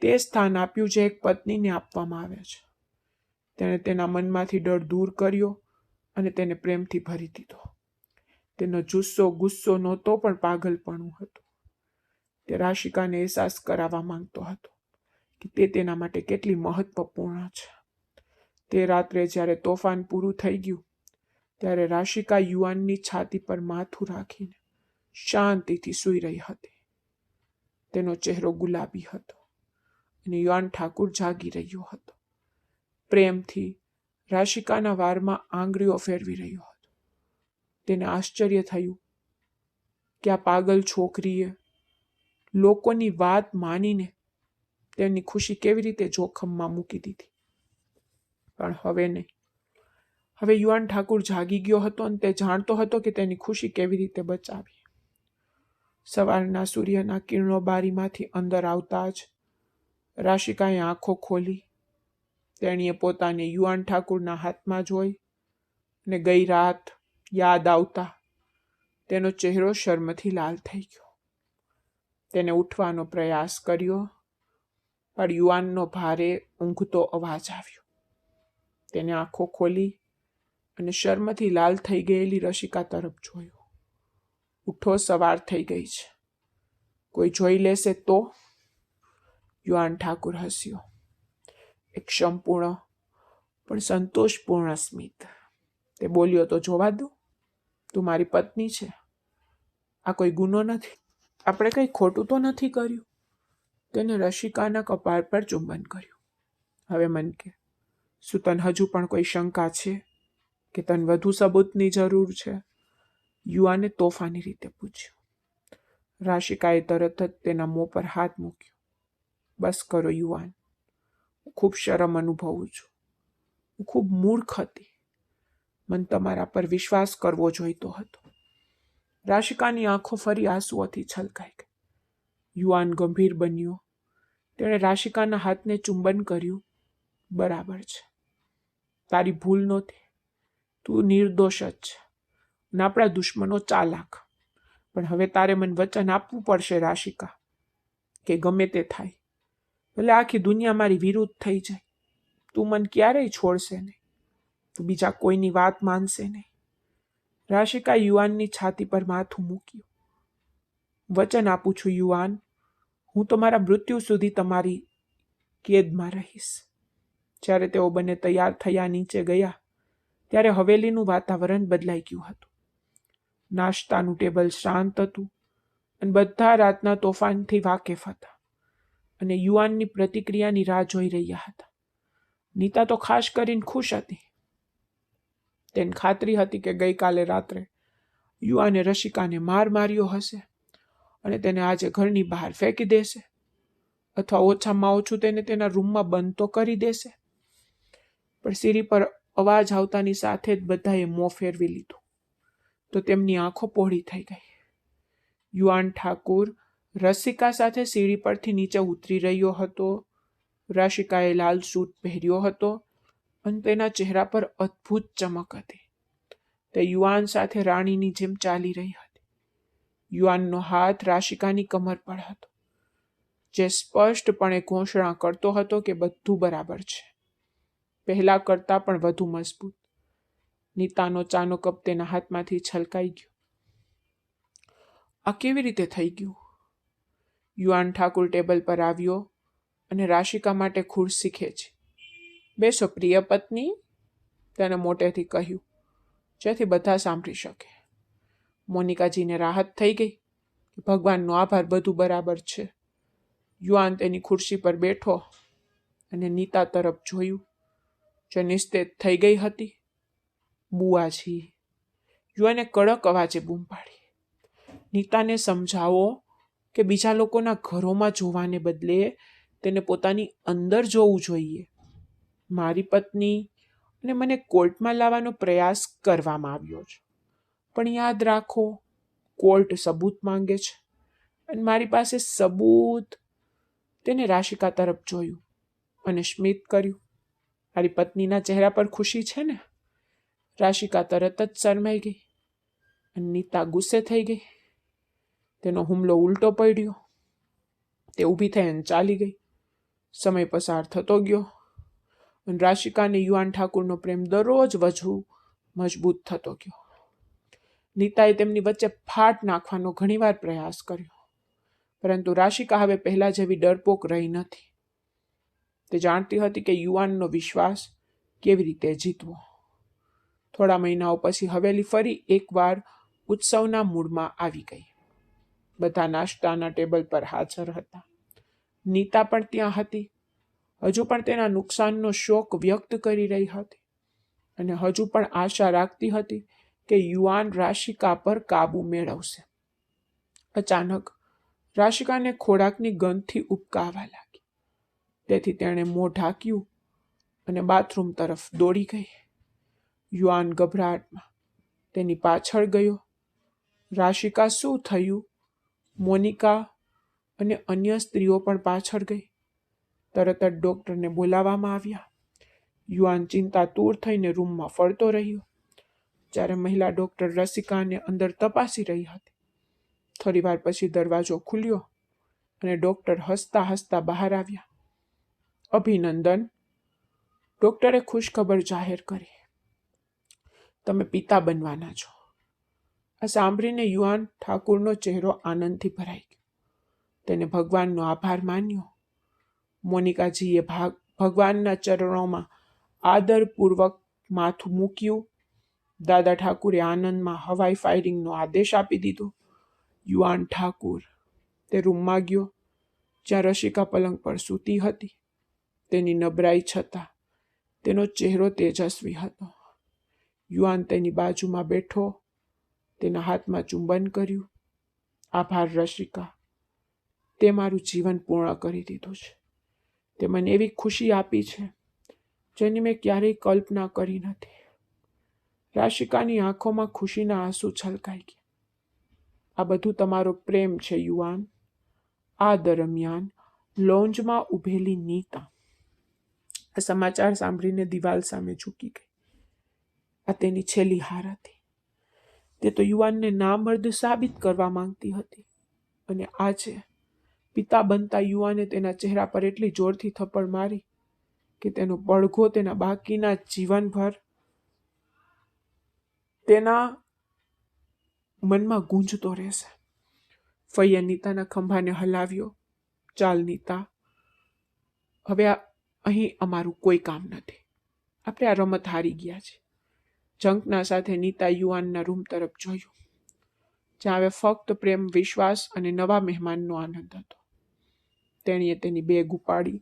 તે સ્થાન આપ્યું જે એક પત્નીને આપવામાં આવે છે. તેણે તેના મનમાંથી ડર દૂર કર્યો અને તેને પ્રેમથી ભરી દીધો. તેનો જુસ્સો ગુસ્સો નહોતો, પણ પાગલપણું હતું. તે રાશિકાને અહેસાસ કરાવવા માંગતો હતો કે તે તેના માટે કેટલી મહત્વપૂર્ણ છે. તે રાત્રે જ્યારે તોફાન પૂરું થઈ ગયું ત્યારે રાશિકા યુવાનની છાતી પર માથું રાખીને શાંતિથી સૂઈ રહી હતી. તેનો ચહેરો ગુલાબી હતો અને યુવાન ઠાકુર જાગી રહ્યો હતો. પ્રેમથી રાશિકાના વારમાં આંગળીઓ ફેરવી રહ્યો હતો. તેને આશ્ચર્ય થયું કે આ પાગલ છોકરીએ લોકોની વાત માનીને તેની ખુશી કેવી રીતે જોખમમાં મૂકી દીધી. પણ હવે નહીં. હવે યુવાન ઠાકુર જાગી ગયો હતો અને તે જાણતો હતો કે તેની ખુશી કેવી રીતે બચાવી. સવારના સૂર્યના કિરણો બારીમાંથી અંદર આવતા જ રાશિકાએ આંખો ખોલી. તેણીએ પોતાને યુવાન ઠાકુરના હાથમાં જોઈ અને ગઈ રાત યાદ આવતા તેનો ચહેરો શરમથી લાલ થઈ ગયો. તેને ઉઠવાનો પ્રયાસ કર્યો, પણ યુવાનનો ભારે ઊંઘતો અવાજ આવ્યો. તેને આંખો ખોલી અને શર્મથી લાલ થઈ ગયેલી રસિકા તરફ જોયું. ઉઠો, સવાર થઈ ગઈ છે. કોઈ જોઈ લેશે તો? યુવાન ઠાકુર હસ્યો. એક સંપૂર્ણ પણ સંતોષપૂર્ણ સ્મિત. તે બોલ્યો, તો જોવા દો, તું મારી પત્ની છે, આ કોઈ ગુનો નથી, આપણે કંઈ ખોટું તો નથી કર્યું. તેને રસિકાના કપાળ પર ચુંબન કર્યું. હવે મન કે, શું તને હજુ પણ કોઈ શંકા છે કે તને વધુ સબૂતની જરૂર છે? યુવાને તોફાની રીતે પૂછ્યું. રાશિકાએ તરત જ તેના મોં પર હાથ મૂક્યો. બસ કરો યુવાન, હું ખૂબ શરમ અનુભવું છું. હું ખૂબ મૂર્ખ હતી. મને તમારા પર વિશ્વાસ કરવો જોઈતો હતો. રાશિકાની આંખો ફરી આંસુઓથી છલકાઈ ગઈ. યુવાન ગંભીર બન્યો. તેણે રાશિકાના હાથને ચુંબન કર્યું. બરાબર છે, તારી ભૂલ નહોતી. તું નિર્દોષ જ છે અને આપણા દુશ્મનો ચાલાક. પણ હવે તારે મને વચન આપવું પડશે રાશિકા, કે ગમે તે થાય, ભલે આખી દુનિયા મારી વિરુદ્ધ થઈ જાય, તું મને ક્યારેય છોડશે નહીં. તું બીજા કોઈની વાત માનશે નહીં. રાશિકા યુવાનની છાતી પર માથું મૂક્યું. વચન આપું છું યુવાન, હું તો મારા મૃત્યુ સુધી તમારી કેદમાં રહીશ. જ્યારે તેઓ બંને તૈયાર થયા નીચે ગયા, ત્યારે હવેલીનું વાતાવરણ બદલાઈ ગયું હતું. નાસ્તાનું ટેબલ શાંત હતું અને બધા રાતના તોફાનથી વાકેફ હતા અને યુવાનની પ્રતિક્રિયાની રાહ જોઈ રહ્યા હતા. નીતા તો ખાસ કરીને ખુશ હતી. તેને ખાતરી હતી કે ગઈકાલે રાત્રે યુવાને રસિકાને માર માર્યો હશે અને તેને આજે ઘરની બહાર ફેંકી દેશે, અથવા ઓછામાં ઓછું તેને તેના રૂમમાં બંધ તો કરી દેશે. પણ સીરી પર અવાજ આવતાની સાથે જ બધાએ મોં ફેરવી લીધું તો તેમની આંખો પહોળી થઈ ગઈ. યુવાન ઠાકુર રસિકા સાથે સીડી પરથી નીચે ઉતરી રહ્યો હતો. રસિકાએ લાલ સૂટ પહેર્યો હતો અને તેના ચહેરા પર અદ્ભુત ચમક હતી. તે યુવાન સાથે રાણીની જેમ ચાલી રહી હતી. યુવાનનો હાથ રાશિકાની કમર પર હતો, જે સ્પષ્ટપણે ઘોષણા કરતો હતો કે બધું બરાબર છે, પહેલા કરતાં પણ વધુ મજબૂત. નીતાનો ચાનો કપ તેના હાથમાંથી છલકાઈ ગયો. આ કેવી રીતે થઈ ગયું? યુવાન ઠાકુર ટેબલ પર આવ્યો અને રાશિકા માટે ખુરશી ખેંચી. બેસો પ્રિય પત્ની, તેને મોટેથી કહ્યું, જેથી બધા સાંભળી શકે. મોનિકાજીને રાહત થઈ ગઈ કે ભગવાનનો આભાર, બધું બરાબર છે. યુવાન તેની ખુરશી પર બેઠો અને નીતા તરફ જોયું, જે નિસ્તેજ થઈ ગઈ હતી. બુઆજી, યુવાને કડક અવાજે બૂમ પાડી. નીતાને સમજાવો કે બીજા લોકોના ઘરોમાં જોવાને બદલે તેને પોતાની અંદર જોવું જોઈએ. મારી પત્ની અને મને કોર્ટમાં લાવવાનો પ્રયાસ કરવામાં આવ્યો છે, પણ યાદ રાખો, કોર્ટ સબૂત માંગે છે અને મારી પાસે સબૂત. તેને રાશિકા તરફ જોયું અને સ્મિત કર્યું. મારી પત્નીના ચહેરા પર ખુશી છે ને? રાશિકા તરત જ શરમાઈ ગઈ અને નીતા ગુસ્સે થઈ ગઈ. તેનો હુમલો ઉલટો પડ્યો. તે ઊભી થઈ અને ચાલી ગઈ. સમય પસાર થતો ગયો અને રાશિકા અને યુવાન ઠાકુરનો પ્રેમ દરરોજ વધુ મજબૂત થતો ગયો. નીતાએ તેમની વચ્ચે ફાટ નાખવાનો ઘણીવાર પ્રયાસ કર્યો, પરંતુ રાશિકા હવે પહેલા જેવી ડરપોક રહી નથી. તે જાણતી હતી કે યુવાનનો વિશ્વાસ કેવી રીતે જીતવો. થોડા મહિનાઓ પછી હવેલી ફરી એકવાર ઉત્સવના મૂડમાં આવી ગઈ. બધા નાસ્તાના ટેબલ પર હાજર હતા. નીતા પણ ત્યાં હતી. હજુ પણ તેના નુકસાનનો શોક વ્યક્ત કરી રહી હતી અને હજુ પણ આશા રાખતી હતી કે યુવાન રાશિકા પર કાબુ મેળવશે. અચાનક રાશિકાને ખોરાકની ગંધથી ઉબકા આવવા લાગી. તેથી તેણે મોં ઢાંક્યું અને બાથરૂમ તરફ દોડી ગઈ. યુવાન ગભરાટમાં તેની પાછળ ગયો. રાશિકા, શું થયું? મોનિકા અને અન્ય સ્ત્રીઓ પણ પાછળ ગઈ. તરત જ ડોક્ટરને બોલાવવામાં આવ્યા. યુવાન ચિંતાતુર થઈને રૂમમાં ફરતો રહ્યો, જ્યારે મહિલા ડોક્ટર રસિકાને અંદર તપાસી રહી હતી. થોડીવાર પછી દરવાજો ખુલ્યો અને ડોક્ટર હસતા હસતા બહાર આવ્યા. અભિનંદન, ડોક્ટરે ખુશખબર જાહેર કરી. તમે પિતા બનવાના છો. આ સાંભળીને યુવાન ઠાકુરનો ચહેરો આનંદથી ભરાઈ ગયો. તેને ભગવાનનો આભાર માન્યો મોનિકાજીએ ભગવાનના ચરણોમાં આદરપૂર્વક માથું મૂક્યું. દાદા ઠાકુરે આનંદમાં હવાઈ ફાયરિંગનો આદેશ આપી દીધો. યુવાન ઠાકુર તે રૂમમાં ગયો જ્યાં રસિકા પલંગ પર સૂતી હતી. તેની નબળાઈ છતાં તેનો ચહેરો તેજસ્વી હતો. યુવાન તેની બાજુમાં બેઠો, તેના હાથમાં ચુંબન કર્યું. આભાર રસિકા, તે મારું જીવન પૂર્ણ કરી દીધું છે. તે મને એવી ખુશી આપી છે જેની મેં ક્યારેય કલ્પના કરી નથી. રાશિકાની આંખોમાં ખુશીના આંસુ છલકાઈ ગયા. આ બધું તમારો પ્રેમ છે યુવાન. આ દરમિયાન લોન્જમાં ઊભેલી નીતા આ સમાચાર સાંભળીને દિવાલ સામે ઝૂકી ગઈ. આ તેની છેલ્લી હાર હતી. તે તો યુવાનને નામર્દ સાબિત કરવા માંગતી હતી અને આજે પિતા બનતા યુવાને તેના ચહેરા પર એટલી જોરથી થપ્પડ મારી કે તેનો પડઘો તેના બાકીના જીવનભર તેના મનમાં ગુંજતો રહેશે. ફઈએ નીતાના ખંભાને હલાવ્યો. ચાલ નીતા, હવે અહીં અમારું કોઈ કામ નથી. આપણે આ રમત હારી ગયા છે. ઝંખના સાથે નીતા યુવાનના રૂમ તરફ જોયું, જ્યાં હવે ફક્ત પ્રેમ, વિશ્વાસ અને નવા મહેમાનનો આનંદ હતો. તેણીએ તેની બેગ ઉપાડી,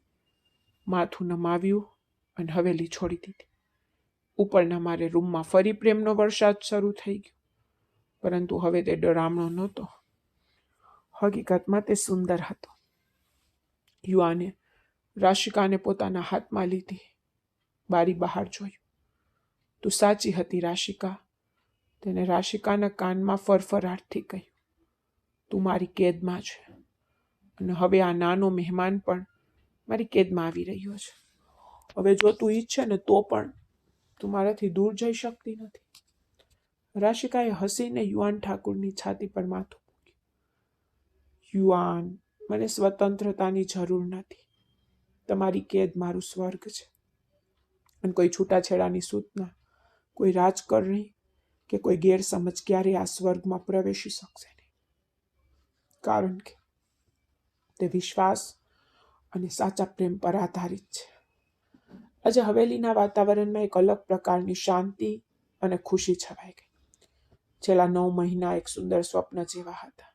માથું નમાવ્યું અને હવેલી છોડી દીધી. ઉપરના મારે રૂમમાં ફરી પ્રેમનો વરસાદ શરૂ થઈ ગયો, પરંતુ હવે તે ડરામણો નહોતો. હકીકતમાં તે સુંદર હતો. યુવાને રાશિકાને પોતાના હાથમાં લીધી, બારી બહાર જોયું. તું સાચી હતી રાશિકા, તેને રાશિકાના કાનમાં ફરફરાટથી કહ્યું. તું મારી કેદમાં છે અને હવે આ નાનો મહેમાન પણ મારી કેદમાં આવી રહ્યો છે. હવે જો તું ઈચ્છે ને તો પણ તું મારાથી દૂર જઈ શકતી નથી. રાશિકાએ હસીને યુવાન ઠાકુરની છાતી પર માથું મૂક્યું. યુવાન, મને સ્વતંત્રતાની જરૂર નથી. તમારી કેદ મારું સ્વર્ગ છે. અને કોઈ છૂટાછેડાની સૂચના, કોઈ રાજકારણી કે કોઈ ગેરસમજ ક્યારેય આ સ્વર્ગમાં પ્રવેશી શકશે નહીં, કારણ કે તે વિશ્વાસ અને સાચા પ્રેમ પર આધારિત છે. આજે હવેલીના વાતાવરણમાં એક અલગ પ્રકારની શાંતિ અને ખુશી છવાઈ ગઈ. છેલ્લા 9 મહિના એક સુંદર સ્વપ્ન જેવા હતા,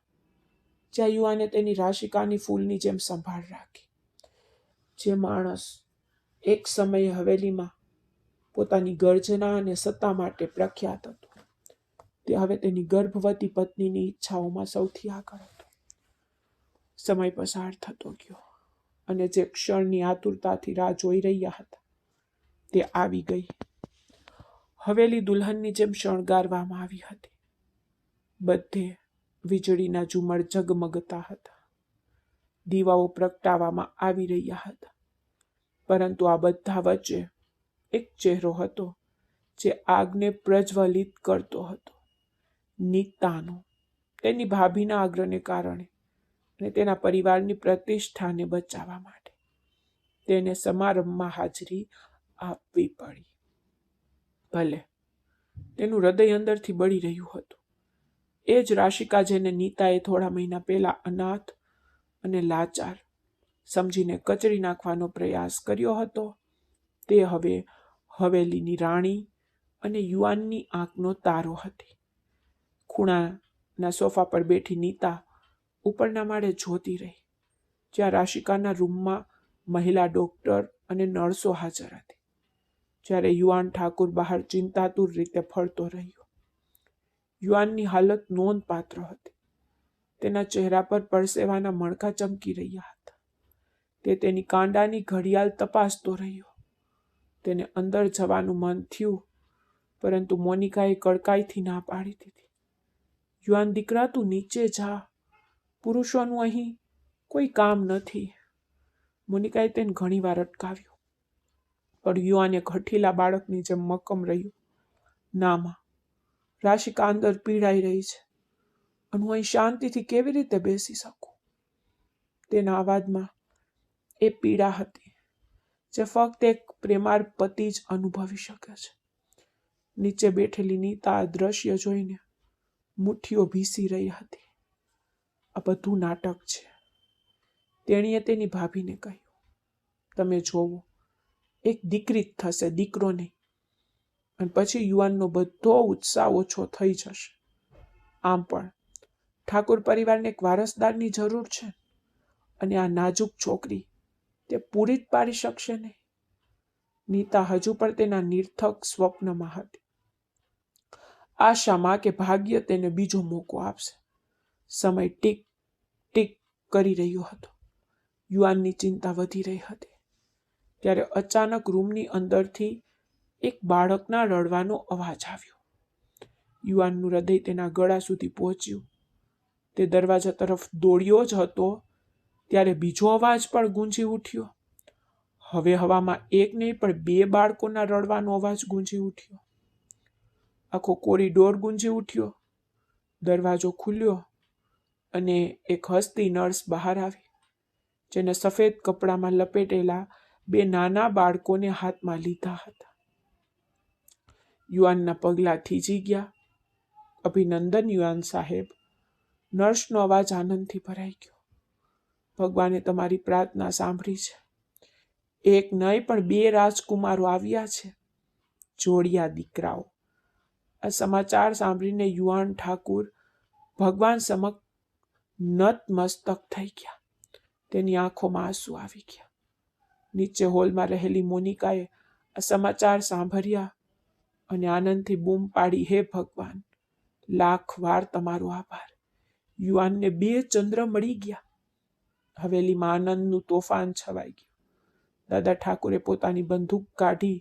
જ્યાં યુવાને તેની રાશિકાની ફૂલની જેમ સંભાળ રાખી. જે માણસ એક સમયે હવેલીમાં પોતાની ગર્જના અને સત્તા માટે પ્રખ્યાત હતો, તે હવે તેની ગર્ભવતી પત્નીની ઈચ્છાઓમાં સૌથી આગળ હતો. સમય પસાર થતો ગયો અને જે ક્ષણની આતુરતાથી રાહ જોઈ રહ્યા હતા તે આવી ગઈ. હવેલી દુલ્હનની જેમ શણગારવામાં આવી હતી. બધે વીજળીના ઝુમર ઝગમગતા હતા. દીવાઓ પ્રગટાવવામાં આવી રહ્યા હતા. પરંતુ આ બધા વચ્ચે એક ચહેરો હતો જે આગને પ્રજ્વલિત કરતો હતો. નીતાનો, તેની ભાભીના આગ્રહને કારણે અને તેના પરિવારની પ્રતિષ્ઠાને બચાવવા માટે તેને સમારંભમાં હાજરી આપવી પડી. ભલે તેનું હૃદય અંદરથી બળી રહ્યું હતું. એ જ રાશિકા જેને નીતાએ થોડા મહિના પહેલા અનાથ અને લાચાર સમજીને કચડી નાખવાનો પ્રયાસ કર્યો હતો, તે હવે હવેલીની રાણી અને યુવાનની આંખનો તારો હતી. ખૂણાના સોફા પર બેઠી નીતા ઉપરના માળે જોતી રહી, જ્યાં રાશિકાના રૂમમાં મહિલા ડોક્ટર અને નર્સો હાજર હતી, જ્યારે યુવાન ઠાકુર બહાર ચિંતાતુર રીતે ફરતો રહ્યો. યુવાનની હાલત નોંધપાત્ર હતી. તેના ચહેરા પર પરસેવાના મણકા ચમકી રહ્યા હતા. તે તેની કાંડાની ઘડિયાળ તપાસતો રહ્યો. તેને અંદર જવાનું મન થયું, પરંતુ મોનિકાએ કડકાઈથી ના પાડી દીધી. યુવાન દીકરા, તું નીચે જા. પુરુષોનું અહીં કોઈ કામ નથી. મોનિકાએ તેને ઘણીવાર અટકાવ્યો, પણ યુવાને ઘઠીલા બાળકની જેમ મક્કમ રહ્યો. ના માં, રાશિકા અંદર પીડાઈ રહી છે અને હું અહીં શાંતિથી કેવી રીતે બેસી શકું? તેના અવાજમાં એ પીડા હતી જે ફક્ત એક પ્રેમાળ પતિ જ અનુભવી શકે છે. નીચે બેઠેલી નીતા આ દ્રશ્ય જોઈને મુઠ્ઠીઓ ભીસી રહી હતી. આ બધું નાટક છે, તેણીએ તેની ભાભીને કહ્યું. તમે જોવો, એક દીકરી જ થશે, દીકરો નહીં. અને પછી યુવાનનો બધો ઉત્સાહ ઓછો થઈ જશે. આમ પણ ઠાકોર પરિવારને એક વારસદારની જરૂર છે, અને આ નાજુક છોકરી તે પૂરી જ પાડી શકશે નહીં. નીતા હજુ પણ તેના નિર્થક સ્વપ્નમાં હતી, આશામાં કે ભાગ્ય તેને બીજો મોકો આપશે. સમય ટીક ટીક કરી રહ્યો હતો. યુવાનની ચિંતા વધી રહી હતી. ત્યારે અચાનક રૂમની અંદરથી એક બાળકના રડવાનો અવાજ આવ્યો. યુવાનનું હૃદય તેના ગળા સુધી પહોંચ્યું. તે દરવાજા તરફ દોડ્યો જ હતો ત્યારે બીજો અવાજ પણ ગુંજી ઉઠ્યો. હવે હવામાં એક નહીં પણ બે બાળકોના રડવાનો અવાજ ગુંજી ઉઠ્યો. આખો કોરિડોર ગુંજી ઉઠ્યો. દરવાજો ખુલ્યો અને એક હસતી નર્સ બહાર આવી, જેને સફેદ કપડામાં લપેટેલા બે નાના બાળકોને હાથમાં લીધા હતા. યુવાનના પગલાં થીજી ગયા. અભિનંદન યુવાન સાહેબ. નર્સનો અવાજ આનંદથી ભરાઈ ગયો. ભગવાને તમારી પ્રાર્થના સાંભળી છે. એક નહીં પણ બે રાજકુમારો આવ્યા છે, જોડિયા દીકરાઓ. આ સમાચાર સાંભળીને યુવાન ઠાકુર ભગવાન સમક્ષ નતમસ્તક થઈ ગયા. તેની આંખોમાં આંસુ આવી ગયા. નીચે હોલમાં રહેલી મોનિકાએ આ સમાચાર સાંભળ્યા અને આનંદથી બૂમ પાડી, હે ભગવાન, લાખ વાર તમારો આભાર. યુવાનને 2 ચંદ્ર મળી ગયા. હવેલીમાં આનંદનું તોફાન છવાઈ ગયું. દાદા ઠાકોરે પોતાની બંદૂક કાઢી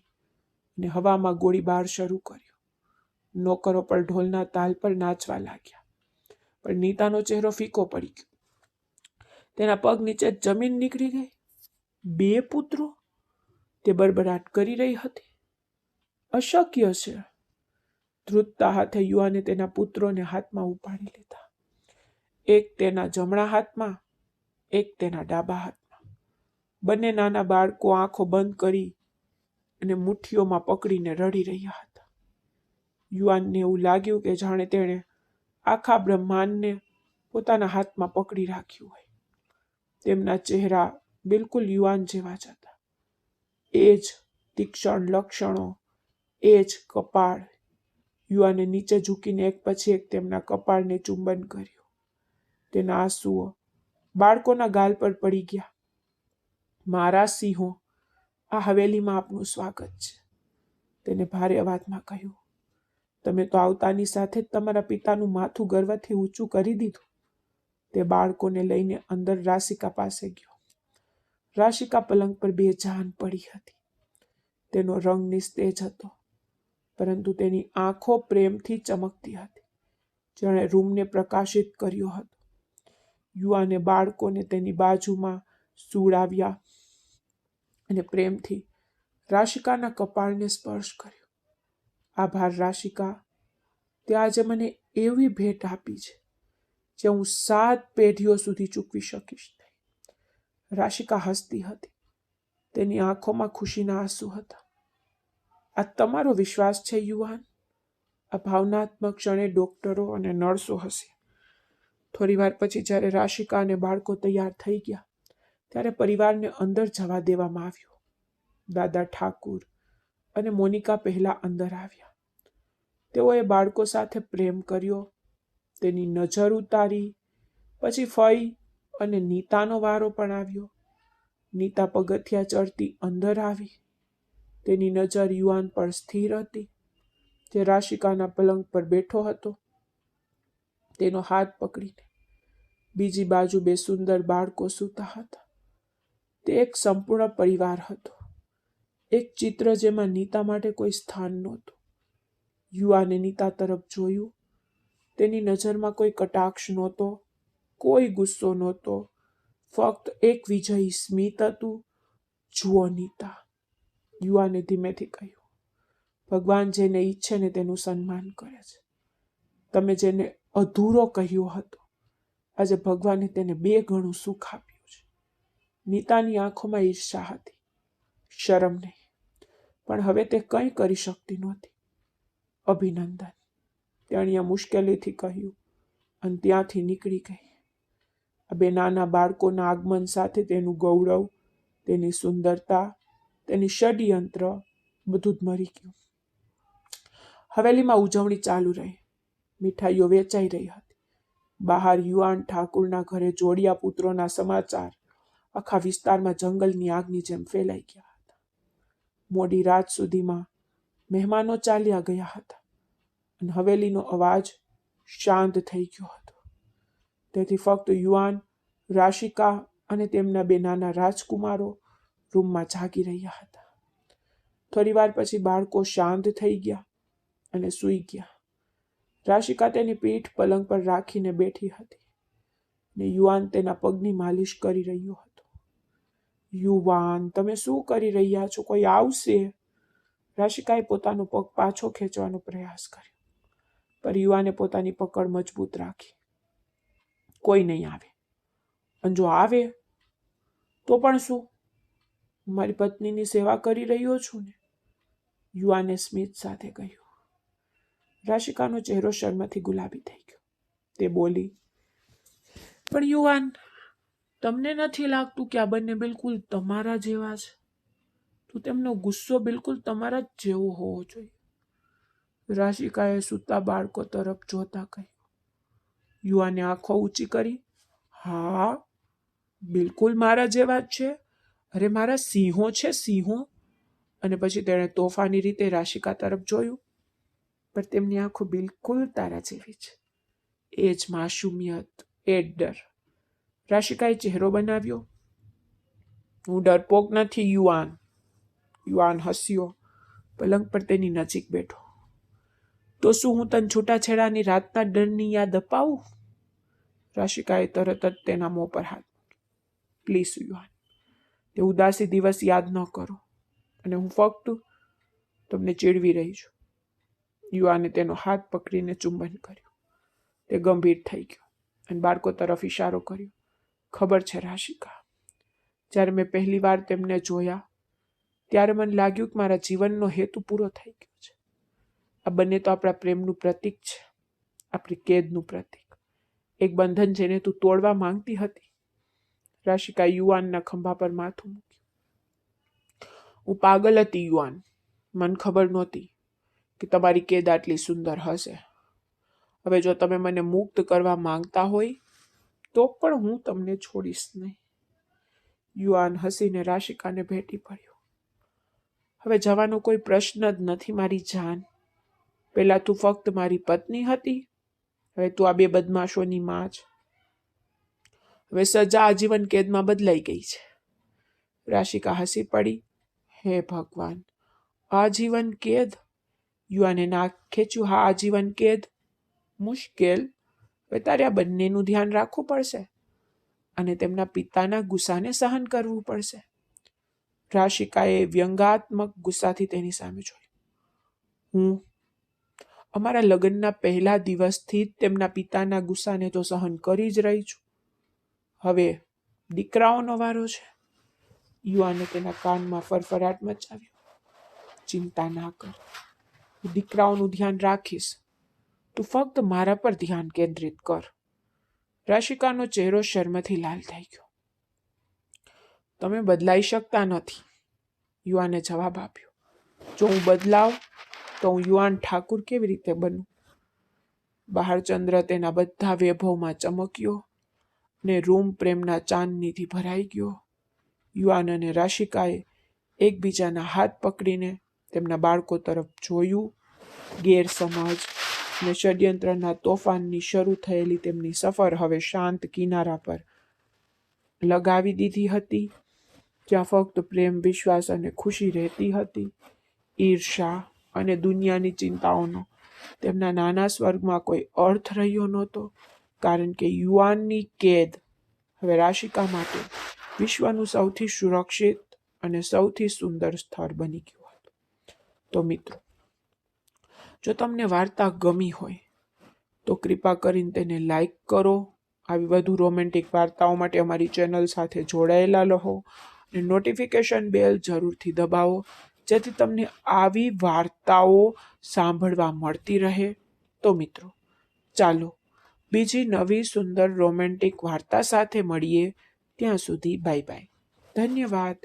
અને હવામાં ગોળીબાર શરૂ કર્યો. નોકરો પર ઢોલના તાલ પર નાચવા લાગ્યા. પણ નીતાનો ચહેરો ફીકો પડી ગયો. તેના પગ નીચે જમીન નીકળી ગઈ. 2 પુત્રો? તે બડબડાટ કરી રહી હતી. અશક્ય છે. ધ્રુજતા હાથે યુવાને તેના પુત્રોને હાથમાં ઉપાડી લીધા. એક તેના જમણા હાથમાં, એક તેના ડાબા હાથમાં. બંને નાના બાળકો આંખો બંધ કરી અને મુઠ્ઠીઓમાં પકડીને રડી રહ્યા હતા. યુવાનને એવું લાગ્યું કે જાણે તેણે આખા બ્રહ્માંડને પોતાના હાથમાં પકડી રાખ્યું હોય. તેમના ચહેરા બિલકુલ યુવાન જેવા જ હતા. એ જ તીક્ષ્ણ લક્ષણો, એ જ કપાળ. યુવાને નીચે ઝૂકીને એક પછી એક તેમના કપાળને ચુંબન કર્યું. તેના આંસુઓ બાળકોના ગાલ પર પડી ગયા. મારા સિંહો, આ હવેલીમાં આપનું સ્વાગત છે. તેને ભારે અવાજમાં કહ્યું. તમે તો આવતાની સાથે જ તમારા પિતાનું માથું ગર્વથી ઊંચું કરી દીધું. તે બાળકોને લઈને અંદર રાશિકા પાસે ગયો. રાશિકા પલંગ પર બેજાન પડી હતી. તેનો રંગ નિસ્તેજ હતો, પરંતુ તેની આંખો પ્રેમથી ચમકતી હતી, જેણે રૂમને પ્રકાશિત કર્યો હતો. યુવાને બાળકોને તેની બાજુમાં સુવડાવ્યા અને પ્રેમથી રાશિકાના કપાળને સ્પર્શ કર્યો. આભાર રાશિકા, તે આજે મને એવી ભેટ આપી છે જે હું 7 પેઢીઓ સુધી ચૂકવી શકીશ નહીં. રાશિકા હસતી હતી. તેની આંખોમાં ખુશીના આંસુ હતા. આ તમારો વિશ્વાસ છે યુવાન? આ ભાવનાત્મક ક્ષણે ડોક્ટરો અને નર્સો હસ્યા. થોડીવાર પછી જ્યારે રાશિકા અને બાળકો તૈયાર થઈ ગયા, ત્યારે પરિવારને અંદર જવા દેવામાં આવ્યો. દાદા ઠાકુર અને મોનિકા પહેલા અંદર આવ્યા. તેઓએ બાળકો સાથે પ્રેમ કર્યો, તેની નજર ઉતારી. પછી ફઈ અને નીતાનો વારો પણ આવ્યો. નીતા પગથિયા ચડતી અંદર આવી. તેની નજર યુવાન પર સ્થિર હતી, જે રાશિકાના પલંગ પર બેઠો હતો. તેનો હાથ પકડીને બીજી બાજુ 2 સુંદર બાળકો સૂતા હતા. તે એક સંપૂર્ણ પરિવાર હતો. એક ચિત્ર જેમાં નીતા માટે કોઈ સ્થાન નહોતું. યુવાને નીતા તરફ જોયું. તેની નજરમાં કોઈ કટાક્ષ નહોતો, કોઈ ગુસ્સો નહોતો, ફક્ત એક વિજયી સ્મિત હતું. જુઓ નીતા, યુવાને ધીમેથી કહ્યું, ભગવાન જેને ઈચ્છે ને તેનું સન્માન કરે છે. તમે જેને અધૂરો કહ્યો હતો, આજે ભગવાને તેને 2 ગણું સુખ આપ્યું છે. નીતાની આંખોમાં ઈર્ષા હતી, શરમ નહીં, પણ હવે તે કંઈ કરી શકતી નહોતી. અભિનંદન, તેણીએ મુશ્કેલીથી કહ્યું અને ત્યાંથી નીકળી ગઈ. આ 2 નાના બાળકોના આગમન સાથે તેનું ગૌરવ, તેની સુંદરતા, તેની ષડયંત્ર બધું જ મરી ગયું. હવેલીમાં ઉજવણી ચાલુ રહી. મીઠાઈઓ વેચાઈ રહી હતી. બહાર યુવાન ઠાકુરના ઘરે જોડિયા પુત્રોના સમાચાર આખા વિસ્તારમાં જંગલની આગની જેમ ફેલાઈ ગયા હતા. મોડી રાત સુધીમાં મહેમાનો ચાલ્યા ગયા હતા અને હવેલીનો અવાજ શાંત થઈ ગયો હતો. તેથી ફક્ત યુવાન, રાશિકા અને તેમના બે નાના રાજકુમારો રૂમમાં જાગી રહ્યા હતા. થોડી વાર પછી બાળકો શાંત થઈ ગયા અને સૂઈ ગયા. રાશિકા તેની પીઠ પલંગ પર રાખીને બેઠી હતી ને યુવાન તેના પગની માલિશ કરી રહ્યો હતો. યુવાન, તમે શું કરી રહ્યા છો? કોઈ આવશે? રાશિકાએ પોતાનો પગ પાછો ખેંચવાનો પ્રયાસ કર્યો, પણ યુવાને પોતાની પકડ મજબૂત રાખી. કોઈ નહીં આવે. અને જો આવે તો પણ શું? હું મારી પત્નીની સેવા કરી રહ્યો છું ને, યુવાને સ્મિત સાથે કહ્યું. રાશિકાનો ચહેરો શરમથી ગુલાબી થઈ ગયો. તે બોલી, પણ યુવાન, તમને નથી લાગતું કે આ બંને બિલકુલ તમારા જેવા છે? તો તેમનો ગુસ્સો બિલકુલ તમારા જ જેવો હોવો જોઈએ. રાશિકાએ સૂતા બાળકો તરફ જોતા કહ્યું. યુવાને આંખો ઊંચી કરી. હા, બિલકુલ મારા જેવા જ છે. અરે મારા સિંહો છે, સિંહો. અને પછી તેણે તોફાની રીતે રાશિકા તરફ જોયું, પણ તેમની આંખો બિલકુલ તારા જેવી છે. એ જ માસુમિયત, એ જ ડર. રાશિકાએ ચહેરો બનાવ્યો. હું ડરપોક નથી, યુવાન. યુવાન હસ્યો. પલંગ પર તેની નજીક બેઠો. તો શું હું તને છૂટાછેડાની રાતના ડરની યાદ અપાવું? રાશિકાએ તરત જ તેના મોં પર હાથ મૂક્યો. પ્લીઝ યુવાન, તે ઉદાસી દિવસ યાદ ન કરો, અને હું ફક્ત તમને ચીડવી રહી છું. યુવાને તેનો હાથ પકડીને ચુંબન કર્યું. તે ગંભીર થઈ ગયો અને બાળકો તરફ ઇશારો કર્યો. ખબર છે રાશિકા, જ્યારે મેં પહેલી વાર તેમને જોયા ત્યારે મને લાગ્યું કે મારા જીવનનો હેતુ પૂરો થઈ ગયો છે. આ બંને તો આપણા પ્રેમનું પ્રતીક છે, આપણી કેદનું પ્રતીક. એક બંધન જેને તું તોડવા માંગતી હતી. રાશિકા યુવાનના ખંભા પર માથું મૂક્યું. હું પાગલ હતી યુવાન. મને ખબર નહોતી કે તમારી કેદ આટલી સુંદર હશે. હવે જો તમે મને મુક્ત કરવા માંગતા હોય તો પણ હું તમને છોડીશ નહીં. યુવાન હસીને રાશિકાને ભેટી પડ્યો. હવે જવાનો કોઈ પ્રશ્ન જ નથી મારી જાન. પહેલા તું ફક્ત મારી પત્ની હતી, હવે તું આ બે બદમાશોની માં છે. હવે સજા આજીવન કેદમાં બદલાઈ ગઈ છે. રાશિકા હસી પડી. હે ભગવાન, આજીવન કેદ? યુવાને નાક ખેંચ્યું. હા, આજીવન કેદ મુશ્કેલ. હવે તારે આ બંનેનું ધ્યાન રાખવું પડશે અને તેમના પિતાના ગુસ્સાને સહન કરવું પડશે. રાશિકાએ વ્યંગાત્મક ગુસ્સાથી તેની સામે જોયું. હું અમારા લગ્નના પહેલા દિવસથી જ તેમના પિતાના ગુસ્સાને તો સહન કરી જ રહી છું. હવે દીકરાઓનો વારો છે. યુવાને તેના કાનમાં ફરફરાટ મચાવ્યો. ચિંતા ના કર, હું દીકરાઓનું ધ્યાન રાખીશ. તું ફક્ત મારા પર ધ્યાન કેન્દ્રિત કર. રાશિકાનો ચહેરો શર્મથી લાલ થઈ ગયો. તમે બદલાઈ શકતા નથી, યુવાને જવાબ આપ્યો. જો હું બદલાવ તો હું યુવાન ઠાકુર કેવી રીતે બનું? બહાર ચંદ્ર તેના બધા વૈભવમાં ચમક્યો ને રૂમ પ્રેમના ચાંદનીથી ભરાઈ ગયો. યુવાન અને રાશિકાએ એકબીજાના હાથ પકડીને તેમના બાળકો તરફ જોયું. ગેરસમજ અને ષડયંત્રના તોફાનની શરૂ થયેલી તેમની સફર હવે શાંત કિનારા પર લગાવી દીધી હતી, જ્યાં ફક્ત પ્રેમ, વિશ્વાસ અને ખુશી રહેતી હતી. ઈર્ષા અને દુનિયાની ચિંતાઓનો તેમના નાના સ્વર્ગમાં કોઈ અર્થ રહ્યો નહોતો, કારણ કે યુવાનની કેદ હવે રાશિકા માટે વિશ્વનું સૌથી સુરક્ષિત અને સૌથી સુંદર સ્થળ બની ગયું હતું. તો મિત્રો, જો તમને વાર્તા ગમી હોય તો કૃપા કરીને તેને લાઈક કરો. આવી વધુ રોમેન્ટિક વાર્તાઓ માટે અમારી ચેનલ સાથે જોડાયેલા રહો અને નોટિફિકેશન બેલ જરૂરથી દબાવો, જેથી તમને આવી વાર્તાઓ સાંભળવા મળતી રહે. તો મિત્રો, ચાલો બીજી નવી સુંદર રોમેન્ટિક વાર્તા સાથે મળીએ. ત્યાં સુધી બાય બાય. ધન્યવાદ.